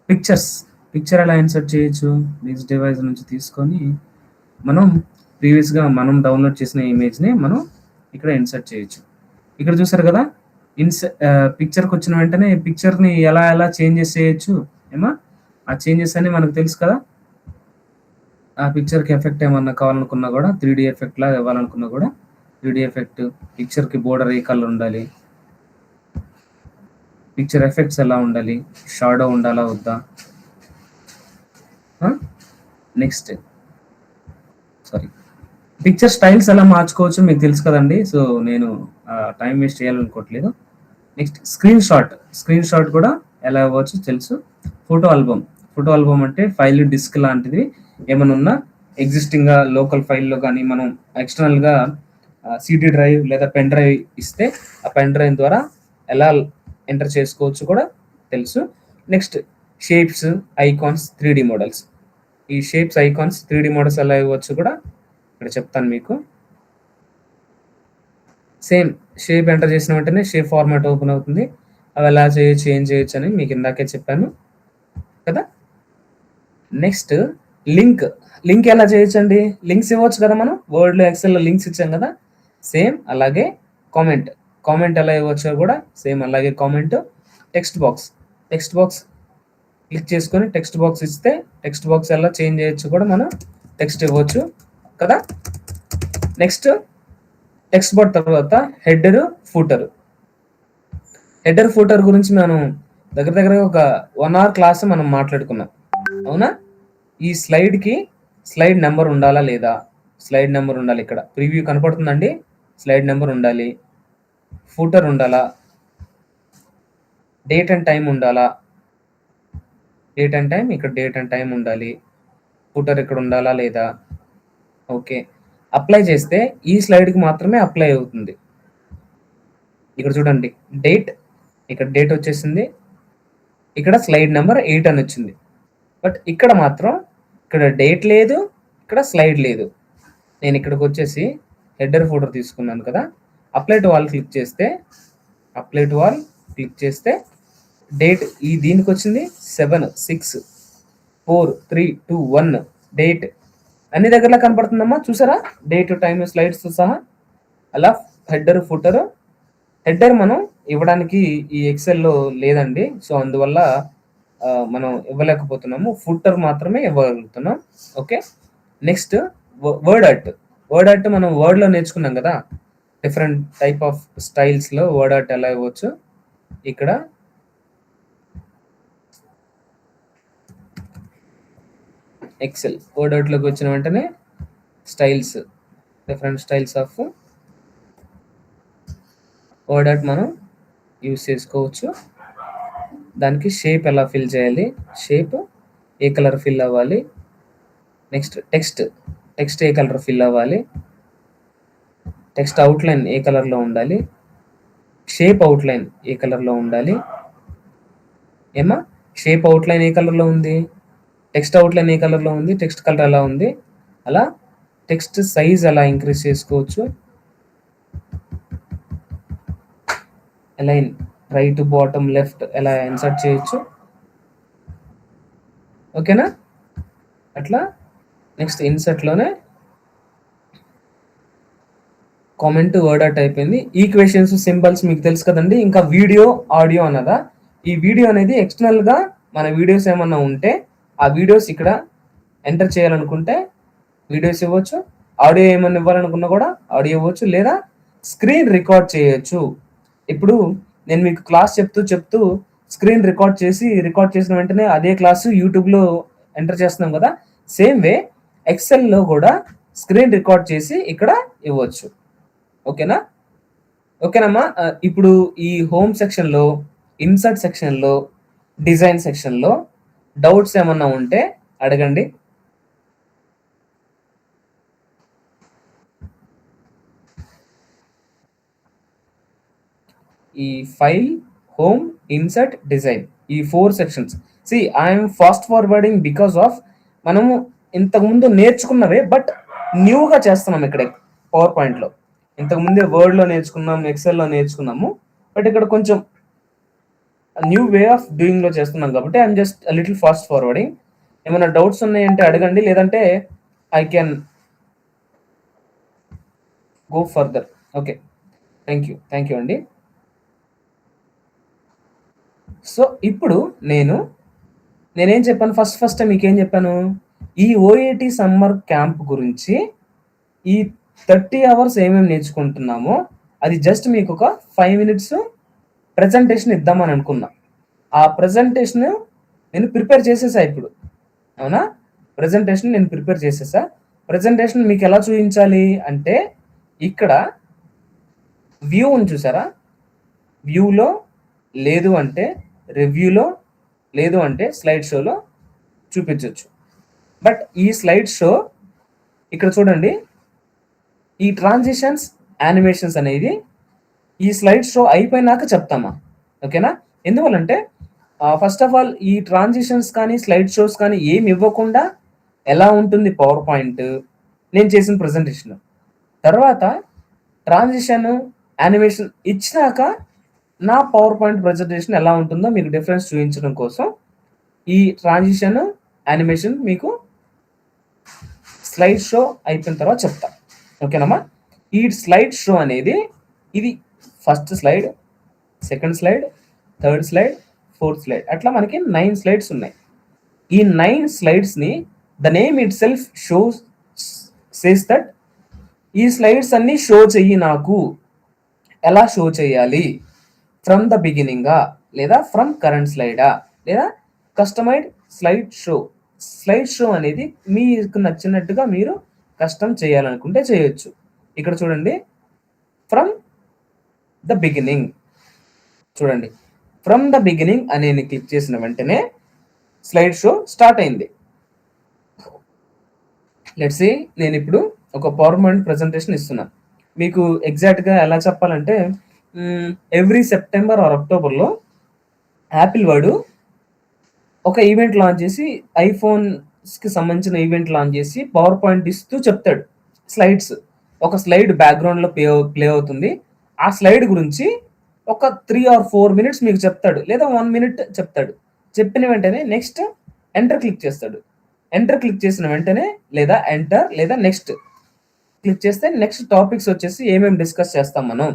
పిక్చర్ ఎలా ఇన్సర్ట్ చేయొచ్చు? నెక్స్ట్ డివైస్ నుంచి తీసుకొని మనం ప్రీవియస్‌గా మనం డౌన్లోడ్ చేసిన ఇమేజ్‌ని మనం ఇక్కడ ఇన్సర్ట్ చేయొచ్చు. ఇక్కడ చూసారు కదా! పిక్చర్‌కి వచ్చిన వెంటనే పిక్చర్‌ని ఎలా చేంజెస్ చేయొచ్చు ఏమా? ఆ చేంజెస్ అన్ని మనకు తెలుసు కదా! ఆ పిక్చర్‌కి ఎఫెక్ట్ ఏమన్నా కావాలనుకున్నా కూడా 3D ఎఫెక్ట్ లాగా ఇవ్వాలనుకున్నా కూడా 3D ఎఫెక్ట్, పిక్చర్‌కి బోర్డర్ ఏ కలర్ ఉండాలి? పిక్చర్ ఎఫెక్ట్స్ ఎలా ఉండాలి? షాడో ఉండాలా వద్దా? నెక్స్ట్ పిక్చర్ స్టైల్స్ ఎలా మార్చుకోవచ్చు మీకు తెలుసు కదండి. సో నేను టైం వేస్ట్ చేయాలనుకోవట్లేదు. నెక్స్ట్ స్క్రీన్ షాట్ కూడా ఎలా ఇవ్వచ్చు తెలుసు. ఫోటో ఆల్బమ్ అంటే ఫైల్ డిస్క్ లాంటిది ఏమైనా ఉన్నా ఎగ్జిస్టింగ్గా లోకల్ ఫైల్లో కానీ మనం ఎక్స్టర్నల్గా సిడి డ్రైవ్ లేదా పెన్ డ్రైవ్ ఇస్తే ఆ పెన్ డ్రైవ్ ద్వారా ఎలా ఎంటర్ చేసుకోవచ్చు కూడా తెలుసు. Next shapes, icons, 3D models. ఈ షేప్స్, ఐకాన్స్, 3D మోడల్స్ ఎలా ఇవ్వచ్చు కూడా ఇక్కడ చెప్తాను మీకు. సేమ్ షేప్ ఎంటర్ చేసిన వెంటనే షేప్ ఫార్మాట్ ఓపెన్ అవుతుంది. అవి ఎలా చేయొచ్చు, ఏం చేయొచ్చు అని మీకు ఇందాకే చెప్పాను కదా. నెక్స్ట్ లింక్ ఎలా చేయొచ్చండి? లింక్స్ ఇవ్వచ్చు కదా మనం వర్డ్లో, ఎక్సెల్లో లింక్స్ ఇచ్చాం కదా. సేమ్ అలాగే కామెంట్ ఎలా ఇవ్వచ్చో కూడా సేమ్ అలాగే కామెంట్. టెక్స్ట్ బాక్స్ క్లిక్ చేసుకొని టెక్స్ట్ బాక్స్ ఇస్తే టెక్స్ట్ బాక్స్ ఎలా చేంజ్ చేయొచ్చు కూడా మనం టెక్స్ట్ ఇవ్వచ్చు కదా. నెక్స్ట్ టెక్స్ట్ బాక్స్ తర్వాత హెడర్ ఫూటర్ గురించి మనం దగ్గర ఒక 1 hour క్లాస్ మనం మాట్లాడుకున్నాం అవునా. ఈ స్లైడ్ నెంబర్ ఉండాలా లేదా? స్లైడ్ నెంబర్ ఉండాలి. ఇక్కడ ప్రివ్యూ కనపడుతుందండి. స్లైడ్ నెంబర్ ఉండాలి. ఫూటర్ ఉండాలా? డేట్ అండ్ టైం ఉండాలా? ఇక్కడ డేట్ అండ్ టైం ఉండాలి. ఫూటర్ ఇక్కడ ఉండాలా లేదా? ఓకే. అప్లై చేస్తే ఈ స్లైడ్కి మాత్రమే అప్లై అవుతుంది. ఇక్కడ చూడండి ఇక్కడ డేట్ వచ్చేసింది. ఇక్కడ స్లైడ్ నెంబర్ 8 అని వచ్చింది. బట్ ఇక్కడ మాత్రం ఇక్కడ డేట్ లేదు, ఇక్కడ స్లైడ్ లేదు. నేను ఇక్కడికి వచ్చేసి హెడర్ ఫోల్డర్ తీసుకున్నాను కదా. అప్లై టు ఆల్ క్లిక్ చేస్తే డేట్ దీనికి వచ్చింది 7/6/4/3/2/1 డేట్ అన్ని దగ్గరలో కనపడుతుందమ్మా. చూసారా డేట్, టైం, స్లైడ్స్ సహా. అలా హెడర్ మనం ఇవ్వడానికి ఈ ఎక్సెల్లో లేదండి. సో అందువల్ల మనం ఇవ్వలేకపోతున్నాము. ఫుటర్ మాత్రమే ఇవ్వగలుగుతున్నాం. ఓకే. నెక్స్ట్ వర్డ్ ఆర్ట్ మనం వర్డ్లో నేర్చుకున్నాం కదా. డిఫరెంట్ టైప్ ఆఫ్ స్టైల్స్లో వర్డ్ ఆర్ట్ ఎలా ఇవ్వచ్చు. ఇక్కడ ఎక్సెల్ వర్డ్ ఆర్ట్లోకి వచ్చిన వెంటనే different styles of WordArt మనం యూస్ చేసుకోవచ్చు. దానికి షేప్ ఎలా ఫిల్ చేయాలి, షేప్ ఏ కలర్ ఫిల్ అవ్వాలి. నెక్స్ట్ టెక్స్ట్ ఏ కలర్ ఫిల్ అవ్వాలి. టెక్స్ట్ అవుట్లైన్ ఏ కలర్లో ఉండాలి. షేప్ అవుట్లైన్ ఏ కలర్లో ఉండాలి. షేప్ అవుట్లైన్ ఏ కలర్లో ఉంది, టెక్స్ట్ అవుట్లైన్ ఏ కలర్లో ఉంది, టెక్స్ట్ కలర్ ఎలా ఉంది, అలా టెక్స్ట్ సైజ్ ఎలా ఇంక్రీజ్ చేసుకోవచ్చు, అలైన్ రైట్ బాటమ్ లెఫ్ట్ ఎలా ఇన్సర్ట్ చేయొచ్చు. ఓకేనా? అట్లా నెక్స్ట్ ఇన్సర్ట్లోనే కామెంట్ వర్డ్ అవుట్ అయిపోయింది. ఈక్వేషన్స్, సింబల్స్ మీకు తెలుసు కదండి. ఇంకా వీడియో, ఆడియో అన్నదా. ఈ వీడియో అనేది ఎక్స్టర్నల్గా మన వీడియోస్ ఏమన్నా ఉంటే ఆ వీడియోస్ ఇక్కడ ఎంటర్ చేయాలనుకుంటే వీడియోస్ ఇవ్వచ్చు, ఆడియో ఏమన్నా ఇవ్వాలనుకున్నా కూడా ఆడియో ఇవ్వచ్చు, లేదా స్క్రీన్ రికార్డ్ చేయొచ్చు. ఇప్పుడు నేను మీకు క్లాస్ చెప్తూ స్క్రీన్ రికార్డ్ చేసిన వెంటనే అదే క్లాసు యూట్యూబ్లో ఎంటర్ చేస్తున్నాం కదా, సేమ్ వే ఎక్సెల్లో కూడా స్క్రీన్ రికార్డ్ చేసి ఇక్కడ ఇవ్వచ్చు. ఓకేనా? ఓకేనమ్మా. ఇప్పుడు ఈ హోమ్ సెక్షన్లో, ఇన్సర్ట్ సెక్షన్లో, డిజైన్ సెక్షన్లో డౌట్స్ ఏమన్నా ఉంటే అడగండి. ఈ ఫైల్, హోమ్, ఇన్సర్ట్, డిజైన్, ఈ 4 sections. See I'm fast forwarding because of మనము ఇంతకుముందు నేర్చుకున్నవే బట్ న్యూగా చేస్తున్నాం ఇక్కడ పవర్ పాయింట్లో. ఇంతకుముందే వర్డ్లో నేర్చుకున్నాం, ఎక్సెల్లో నేర్చుకున్నాము, బట్ ఇక్కడ కొంచెం న్యూ వే ఆఫ్ డూయింగ్లో చేస్తున్నాం కాబట్టి I'm just little fast forwarding. ఏమైనా డౌట్స్ ఉన్నాయంటే అడగండి, లేదంటే I can go further. Okay, thank you అండి. సో ఇప్పుడు నేనేం చెప్పాను, ఫస్ట్ మీకేం చెప్పాను, ఈ ఓఏటి సమ్మర్ క్యాంప్ గురించి ఈ 30 అవర్స్ ఏమేమి నేర్చుకుంటున్నామో అది జస్ట్ మీకు ఒక 5 minutes ప్రజెంటేషన్ ఇద్దామని అనుకున్నా. ఆ ప్రజెంటేషన్ నేను ప్రిపేర్ చేసేసా ఇప్పుడు. అవునా? ప్రజెంటేషన్ నేను ప్రిపేర్ చేసేసా. ప్రజెంటేషన్ మీకు ఎలా చూపించాలి అంటే ఇక్కడ వ్యూ ఉంది చూసారా, వ్యూలో లేదు అంటే రివ్యూలో లేదు అంటే స్లైడ్ షోలో చూపించవచ్చు. బట్ ఈ స్లైడ్ షో ఇక్కడ చూడండి, ఈ ట్రాన్సిషన్స్, యానిమేషన్స్ అనేది ఈ స్లైడ్ షో అయిపోయినాక చెప్తామా. ఓకేనా? ఎందువల్లంటే ఫస్ట్ ఆఫ్ ఆల్ ఈ ట్రాన్సిషన్స్ కానీ స్లైడ్ షోస్ కానీ ఏమి ఇవ్వకుండా ఎలా ఉంటుంది పవర్ పాయింట్ నేను చేసిన ప్రజెంటేషన్, తర్వాత ట్రాన్సిషన్, యానిమేషన్ ఇచ్చినాక నా పవర్ పాయింట్ ప్రజెంటేషన్ ఎలా ఉంటుందో మీకు డిఫరెన్స్ చూపించడం కోసం ఈ ట్రాన్సిషన్, యానిమేషన్ మీకు స్లైడ్ షో అయిపోయిన తర్వాత చెప్తా. ఓకేనమ్మా? ఈ స్లైడ్ షో అనేది ఇది first slide, second slide, third slide, fourth slide, అట్లా మనకి 9 స్లైడ్స్ ఉన్నాయి. ఈ 9 స్లైడ్స్ని the name itself shows says that ఈ స్లైడ్స్ అన్ని షో చెయ్యి నాకు. ఎలా షో చేయాలి? ఫ్రమ్ ద బిగినింగా, లేదా ఫ్రమ్ కరెంట్ స్లైడా, లేదా customised slide show. Slide show అనేది మీకు నచ్చినట్టుగా మీరు కస్టమ్ చేయాలనుకుంటే చేయొచ్చు. ఇక్కడ చూడండి, ఫ్రమ్ ద బిగినింగ్ చూడండి, ఫ్రమ్ ద బిగినింగ్ అని క్లిక్ చేసిన వెంటనే స్లైడ్ షో స్టార్ట్ అయింది. లెట్స్ సీ, నేను ఇప్పుడు ఒక పవర్ పాయింట్ ప్రజెంటేషన్ ఇస్తున్నాను. మీకు ఎగ్జాక్ట్గా ఎలా చెప్పాలంటే ఎవ్రీ సెప్టెంబర్ ఆర్ అక్టోబర్లో యాపిల్ వాడు ఒక ఈవెంట్ లాంచ్ చేసి, ఐఫోన్స్కి సంబంధించిన ఈవెంట్ లాంచ్ చేసి పవర్ పాయింట్ ఇస్తూ చెప్తాడు. స్లైడ్స్, ఒక స్లైడ్ బ్యాక్గ్రౌండ్లో ప్లే అవుతుంది. ఆ స్లైడ్ గురించి ఒక 3 or 4 minutes మీకు చెప్తాడు, లేదా 1 minute చెప్తాడు. చెప్పిన వెంటనే నెక్స్ట్ ఎంటర్ క్లిక్ చేస్తాడు. ఎంటర్ క్లిక్ చేసిన వెంటనే లేదా ఎంటర్ లేదా నెక్స్ట్ క్లిక్ చేస్తే నెక్స్ట్ టాపిక్స్ వచ్చేసి ఏమేమి డిస్కస్ చేస్తాం మనం.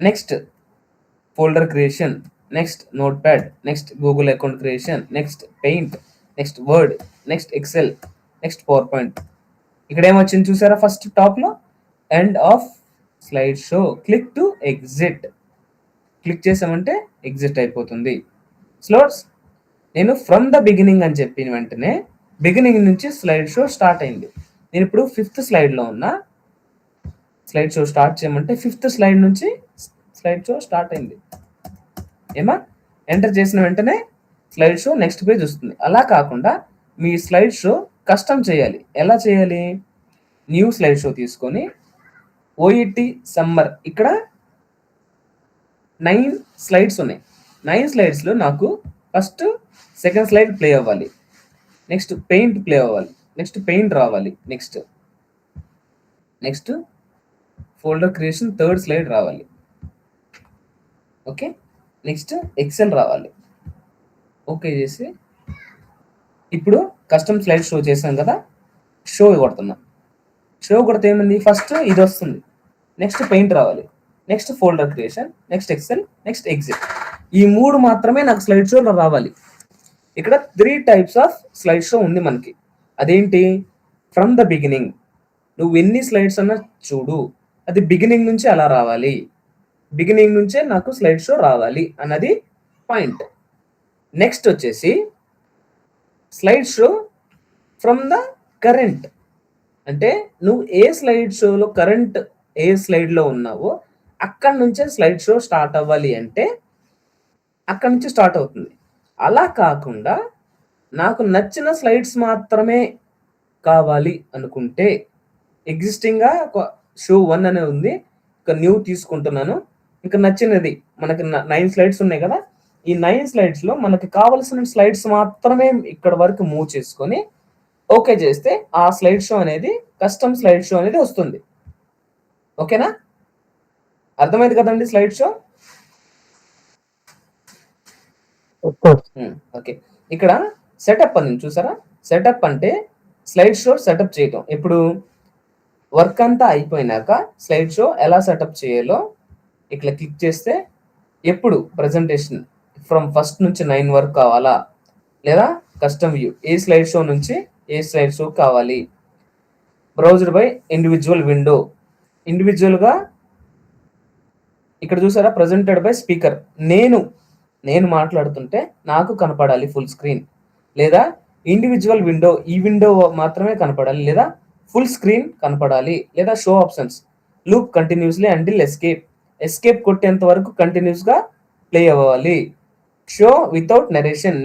Next folder creation, next note pad, next Google account creation, next Paint, next Word, next Excel, next PowerPoint. ఇక్కడ ఏమొచ్చింది చూసారా, ఫస్ట్ టాప్లో end of slide show, click to exit. Click చేసామంటే exit అయిపోతుంది. స్లోట్స్, నేను from the beginning అని చెప్పిన వెంటనే బిగినింగ్ నుంచి స్లైడ్ షో స్టార్ట్ అయింది. నేను ఇప్పుడు 5th స్లైడ్లో ఉన్నా. స్లైడ్ షో స్టార్ట్ చేయమంటే 5th స్లైడ్ నుంచి స్లైడ్ షో స్టార్ట్ అయింది. ఏమా, ఎంటర్ చేసిన వెంటనే స్లైడ్ షో నెక్స్ట్ పేజ్ వస్తుంది. అలా కాకుండా మీ స్లైడ్ షో కస్టమ్ చేయాలి. ఎలా చేయాలి? న్యూ స్లైడ్ షో తీసుకొని ఓఈటి సమ్మర్, ఇక్కడ 9 స్లైడ్స్ ఉన్నాయి. 9 స్లైడ్స్లో నాకు ఫస్ట్ సెకండ్ స్లైడ్ ప్లే అవ్వాలి, నెక్స్ట్ పెయింట్ ప్లే అవ్వాలి, నెక్స్ట్ పెయింట్ రావాలి, next folder creation third slide రావాలి. ఓకే, నెక్స్ట్ ఎక్సెల్ రావాలి. ఓకే చేసి ఇప్పుడు కస్టమ్ స్లైడ్ షో చేసాం కదా, షో కొడుతున్నా. షో కొడితే ఏమైంది, ఫస్ట్ ఇది వస్తుంది, నెక్స్ట్ పెయింట్ రావాలి, next folder creation, next Excel, next exit. ఈ 3 మాత్రమే నాకు స్లైడ్ షోలో రావాలి. ఇక్కడ 3 టైప్స్ ఆఫ్ స్లైడ్ షో ఉంది మనకి. అదేంటి, ఫ్రమ్ ద బిగినింగ్, నువ్వు ఎన్ని స్లైడ్స్ అన్నా చూడు, అది బిగినింగ్ నుంచి అలా రావాలి, బిగినింగ్ నుంచే నాకు స్లైడ్ షో రావాలి అన్నది పాయింట్. నెక్స్ట్ వచ్చేసి slide show from the current, అంటే నువ్వు ఏ స్లైడ్ షోలో కరెంట్ ఏ స్లైడ్లో ఉన్నావో అక్కడి నుంచే స్లైడ్ షో స్టార్ట్ అవ్వాలి, అంటే అక్కడి నుంచి స్టార్ట్ అవుతుంది. అలా కాకుండా నాకు నచ్చిన స్లైడ్స్ మాత్రమే కావాలి అనుకుంటే, ఎగ్జిస్టింగ్గా ఒక షో 1 అనే ఉంది, ఒక న్యూ తీసుకుంటున్నాను. ఇంకా నచ్చినది మనకి 9 స్లైడ్స్ ఉన్నాయి కదా, ఈ 9 స్లైడ్స్లో మనకి కావలసిన స్లైడ్స్ మాత్రమే ఇక్కడ వరకు మూవ్ చేసుకొని ఓకే చేస్తే ఆ స్లైడ్ షో అనేది కస్టమ్ స్లైడ్ షో అనేది వస్తుంది. ఓకేనా, అర్థమైంది కదండి స్లైడ్ షో. ఓకే, ఇక్కడ సెటప్ అని చూసారా, సెటప్ అంటే స్లైడ్ షో సెటప్ చేయటం. ఇప్పుడు వర్క్ అంతా అయిపోయినాక స్లైడ్ షో ఎలా సెటప్ చేయాలో ఇక్కడ క్లిక్ చేస్తే, ఎప్పుడు ప్రజెంటేషన్ ఫ్రమ్ ఫస్ట్ నుంచి 9 వరకు కావాలా, లేదా కస్టమ్ వ్యూ ఏ స్లైడ్ షో నుంచి ఏ స్లైడ్ షో కావాలి, బ్రౌజర్ బై ఇండివిజువల్ విండో, ఇండివిజువల్గా ఇక్కడ చూసారా ప్రజెంటెడ్ బై స్పీకర్, నేను మాట్లాడుతుంటే నాకు కనపడాలి ఫుల్ స్క్రీన్, లేదా ఇండివిజువల్ విండో ఈ విండో మాత్రమే కనపడాలి, లేదా ఫుల్ స్క్రీన్ కనపడాలి, లేదా show options loop continuously until escape కొట్టేంత వరకు కంటిన్యూస్గా ప్లే అవ్వాలి. షో వితౌట్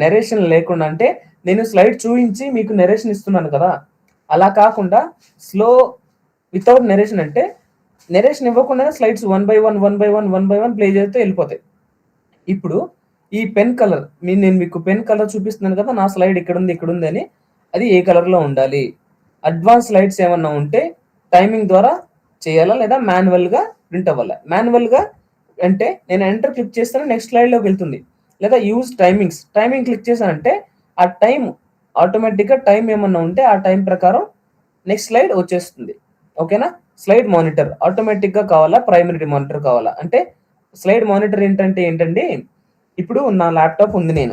నెరేషన్ లేకుండా, అంటే నేను స్లైడ్ చూపించి మీకు నెరేషన్ ఇస్తున్నాను కదా, అలా కాకుండా స్లో వితౌట్ నెరేషన్, అంటే నెరేషన్ ఇవ్వకుండా స్లైడ్స్ 1 by 1 ప్లే చేస్తే వెళ్ళిపోతాయి. ఇప్పుడు ఈ పెన్ కలర్ నేను మీకు పెన్ కలర్ చూపిస్తున్నాను కదా, నా స్లైడ్ ఇక్కడ ఉంది అని, అది ఏ కలర్లో ఉండాలి. అడ్వాన్స్ స్లైడ్స్ ఏమన్నా ఉంటే టైమింగ్ ద్వారా చేయాలా, లేదా మాన్యువల్గా ప్రింట్ అవ్వాలా. మాన్యువల్గా అంటే నేను ఎంటర్ క్లిక్ చేస్తాను, నెక్స్ట్ స్లైడ్లోకి వెళ్తుంది, లేదా యూజ్ టైమింగ్ క్లిక్ చేశానంటే ఆ టైం ఆటోమేటిక్గా టైం ఏమన్నా ఉంటే ఆ టైం ప్రకారం నెక్స్ట్ స్లైడ్ వచ్చేస్తుంది. ఓకేనా, స్లైడ్ మానిటర్ ఆటోమేటిక్గా కావాలా, ప్రైమరీ మానిటర్ కావాలా. అంటే స్లైడ్ మానిటర్ ఏంటండి, ఇప్పుడు నా ల్యాప్టాప్ ఉంది,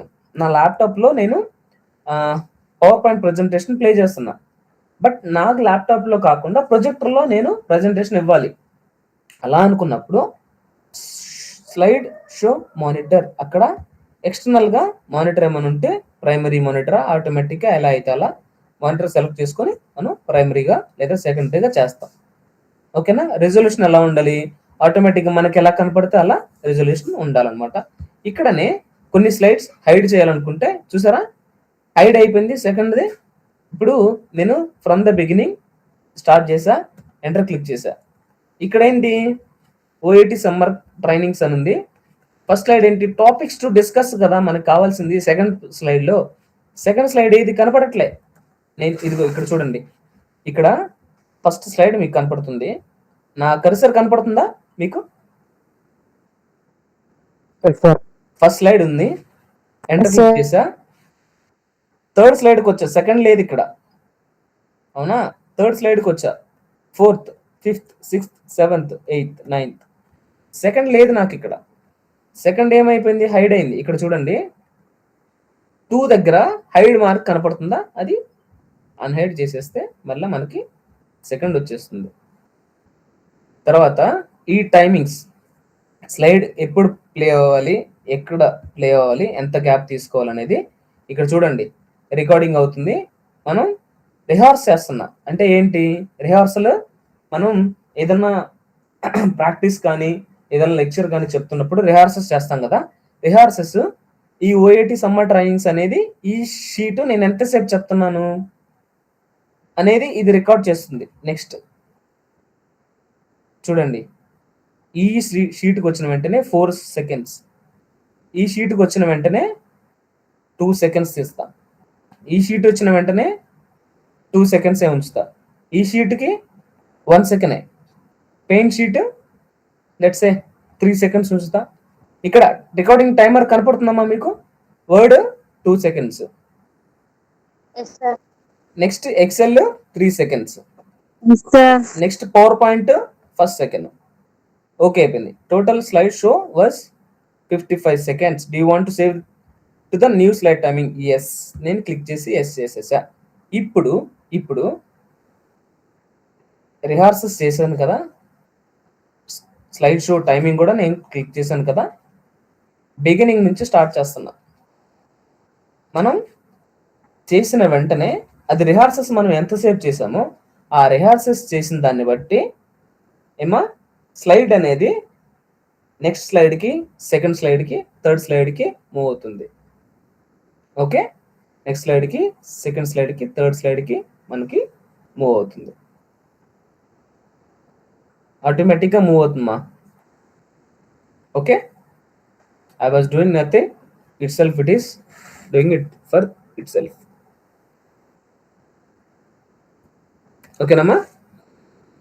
నా ల్యాప్టాప్లో నేను పవర్ పాయింట్ ప్రజెంటేషన్ ప్లే చేస్తున్నా, బట్ నాకు ల్యాప్టాప్లో కాకుండా ప్రొజెక్టర్లో నేను ప్రజెంటేషన్ ఇవ్వాలి. అలా అనుకున్నప్పుడు స్లైడ్ షో మానిటర్, అక్కడ ఎక్స్టర్నల్గా మానిటర్ ఏమైనా ఉంటే ప్రైమరీ మానిటర్ ఆటోమేటిక్గా ఎలా అయితే అలా మానిటర్ సెలెక్ట్ చేసుకొని మనం ప్రైమరీగా లేదా సెకండరీగా చేస్తాం. ఓకేనా, రెజల్యూషన్ ఎలా ఉండాలి, ఆటోమేటిక్గా మనకి ఎలా కనపడితే అలా రెజల్యూషన్ ఉండాలన్నమాట. ఇక్కడనే కొన్ని స్లైడ్స్ హైడ్ చేయాలనుకుంటే చూసారా, హైడ్ అయిపోయింది సెకండ్ది. ఇప్పుడు నేను ఫ్రమ్ ద బిగినింగ్ స్టార్ట్ చేసా, ఎంటర్ క్లిక్ చేసా, ఇక్కడ ఏంటి ఓఏటి సమ్మర్ ట్రైనింగ్స్ అని ఉంది. ఫస్ట్ స్లైడ్ ఏంటి, టాపిక్స్ టు డిస్కస్ కదా మనకు కావాల్సింది. సెకండ్ స్లైడ్ ఏది కనపడట్లే, నేను ఇదిగో ఇక్కడ చూడండి, ఇక్కడ ఫస్ట్ స్లైడ్ మీకు కనపడుతుంది, నా కర్సర్ కనపడుతుందా మీకు, ఫస్ట్ స్లైడ్ ఉంది, ఎంటర్ క్లిక్ చేసా, థర్డ్ స్లైడ్కి వచ్చా, సెకండ్ లేదు ఇక్కడ, అవునా, థర్డ్ స్లైడ్కి వచ్చా, 4th 5th 6th 7th 8th 9th, second లేదు నాకు ఇక్కడ. సెకండ్ ఏమైపోయింది, హైడ్ అయింది. ఇక్కడ చూడండి 2 దగ్గర హైడ్ మార్క్ కనపడుతుందా, అది అన్హైడ్ చేసేస్తే మళ్ళీ మనకి సెకండ్ వచ్చేస్తుంది. తర్వాత ఈ టైమింగ్స్, స్లైడ్ ఎప్పుడు ప్లే అవ్వాలి, ఎక్కడ ప్లే అవ్వాలి, ఎంత గ్యాప్ తీసుకోవాలనేది ఇక్కడ చూడండి రికార్డింగ్ అవుతుంది. మనం రిహార్స్ చేస్తున్నా అంటే ఏంటి, రిహార్సల్ మనం ఏదన్నా ప్రాక్టీస్ కానీ ఏదైనా లెక్చర్ కానీ చెప్తున్నప్పుడు రిహార్సల్స్ చేస్తాం కదా, రిహార్సల్స్ ఈ ఓఏటి సమ్మర్ ట్రైనింగ్స్ అనేది ఈ షీట్ నేను ఎంతసేపు చెప్తున్నాను అనేది ఇది రికార్డ్ చేస్తుంది. నెక్స్ట్ చూడండి, ఈ షీట్కి వచ్చిన వెంటనే 4 seconds ఈ షీట్కి వచ్చిన వెంటనే 2 సెకండ్స్ తీస్తా. ఈ షీట్ వచ్చిన వెంటనే 2 సెకండ్సే ఉంచుతా. ఈ షీట్కి 1 సెకండే. Paint sheet let's say 3 seconds ఉంచుతా. ఇక్కడ రికార్డింగ్ టైమర్ కనపడుతుందమ్మా మీకు? Word 2 seconds. Next Excel 3 seconds. Next PowerPoint 1 second. Okay అయిపోయింది. Total slide show was 55 seconds. Do you want to save to the new slide timing? Yes. నేను click చేసి yes చేసేసా. ఇప్పుడు rehearsals చేశాను కదా, slide show timing కూడా నేను click చేశాను కదా. బిగినింగ్ నుంచి స్టార్ట్ చేస్తున్నా. మనం చేసిన వెంటనే అది రిహార్సల్స్ మనం ఎంతసేపు చేసామో ఆ రిహార్సల్స్ చేసిన దాన్ని బట్టి ఏమా స్లైడ్ అనేది నెక్స్ట్ స్లైడ్కి, సెకండ్ స్లైడ్కి, థర్డ్ స్లైడ్కి మూవ్ అవుతుంది. ఓకే, నెక్స్ట్ స్లైడ్కి, సెకండ్ స్లైడ్కి, థర్డ్ స్లైడ్కి మనకి మూవ్ అవుతుంది. ఆటోమేటిక్గా మూవ్ అవుతుందమ్మా. Okay, I was doing nothing itself, it is doing it for itself. ఓకేనమ్మా.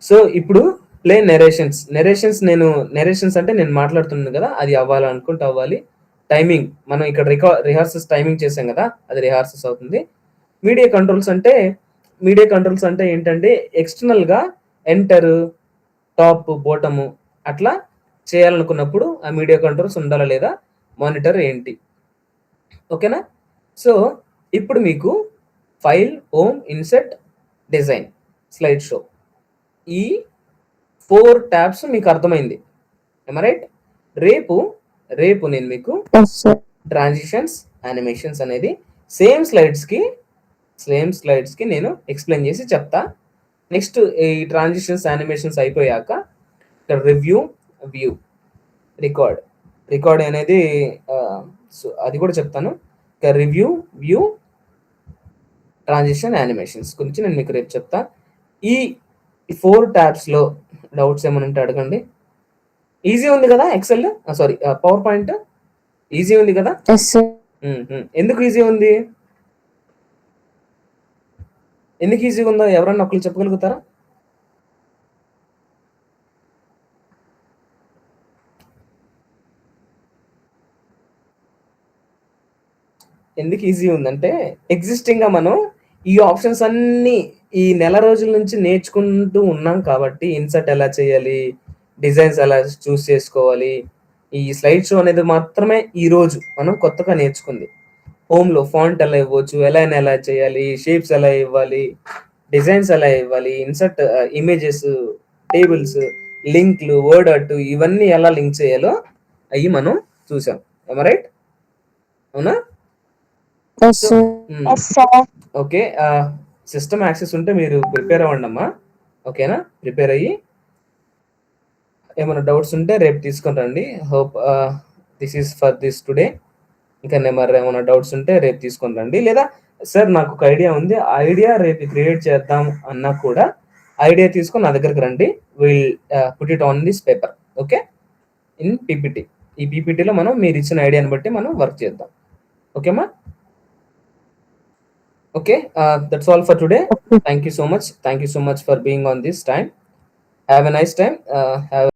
సో ఇప్పుడు ప్లే నెరేషన్స్ అంటే నేను మాట్లాడుతున్నాను కదా, అది అవ్వాలనుకుంటే అవ్వాలి. టైమింగ్ మనం ఇక్కడ రిహార్సల్స్ టైమింగ్ చేసాం కదా, అది రిహార్సల్స్ అవుతుంది. మీడియా కంట్రోల్స్ అంటే ఏంటంటే ఎక్స్టర్నల్గా ఎంటర్, టాప్, బాటము అట్లా చేయాలనుకున్నప్పుడు ఆ మీడియా కంట్రోల్స్ ఉండాలా లేదా, మానిటర్ ఏంటి. ఓకేనా. సో ఇప్పుడు మీకు file, home, INCET, design, slide show, ఈ 4 ట్యాబ్స్ మీకు అర్థమైంది. రైట్. రేపు నేను మీకు ట్రాన్సిషన్స్, యానిమేషన్స్ అనేది సేమ్ స్లైడ్స్కి నేను ఎక్స్ప్లెయిన్ చేసి చెప్తా. నెక్స్ట్ ఈ ట్రాన్సిషన్స్, యానిమేషన్స్ అయిపోయాక ఇక్కడ రివ్యూ, వ్యూ, రికార్డ్ అనేది అది కూడా చెప్తాను. ఇక రివ్యూ, వ్యూ, ట్రాన్సిషన్, యానిమేషన్స్ గురించి నేను మీకు రేపు చెప్తా. ఈ 4 ట్యాబ్స్లో డౌట్స్ ఏమైనా ఉంటే అడగండి. ఈజీ ఉంది కదా Excel, sorry PowerPoint easy ఉంది కదా. ఎందుకు ఈజీ ఉంది, ఎందుకు ఈజీగా ఉందో ఎవరన్నా ఒకరు చెప్పగలుగుతారా? ఎందుకు ఈజీ ఉందంటే ఎగ్జిస్టింగ్గా మనం ఈ ఆప్షన్స్ అన్నీ ఈ నెల రోజుల నుంచి నేర్చుకుంటూ ఉన్నాం కాబట్టి, ఇన్సర్ట్ ఎలా చేయాలి, డిజైన్స్ ఎలా చూస్ చేసుకోవాలి, ఈ స్లైడ్ షో అనేది మాత్రమే ఈరోజు మనం కొత్తగా నేర్చుకుంది. హోమ్లో ఫాంట్ ఎలా ఇవ్వచ్చు, ఎలా చేయాలి, షేప్స్ ఎలా ఇవ్వాలి, డిజైన్స్ ఎలా ఇవ్వాలి, ఇన్సర్ట్ ఇమేజెస్, టేబుల్స్, లింక్లు, వర్డ్ ఆర్ట్ ఇవన్నీ ఎలా లింక్ చేయాలో అవి మనం చూసాం. రైట్, అవునా? ఓకే, సిస్టమ్ యాక్సెస్ ఉంటే మీరు ప్రిపేర్ అవ్వండి అమ్మా. ఓకేనా, ప్రిపేర్ అయ్యి ఏమైనా డౌట్స్ ఉంటే రేపు తీసుకొని రండి. Hope this is for this today. ఇంకా మరి ఏమైనా డౌట్స్ ఉంటే రేపు తీసుకొని రండి. లేదా సార్ నాకు ఒక ఐడియా ఉంది, ఆ ఐడియా రేపు క్రియేట్ చేద్దాం అన్నా కూడా ఐడియా తీసుకొని నా దగ్గరికి రండి. Will put it on this paper. Okay, in PPT. ఈ పీపీటీలో మనం మీరు ఇచ్చిన ఐడియాని బట్టి మనం వర్క్ చేద్దాం. ఓకేమా? Okay, that's all for today. Thank you so much for being on this time. Have a nice time. Have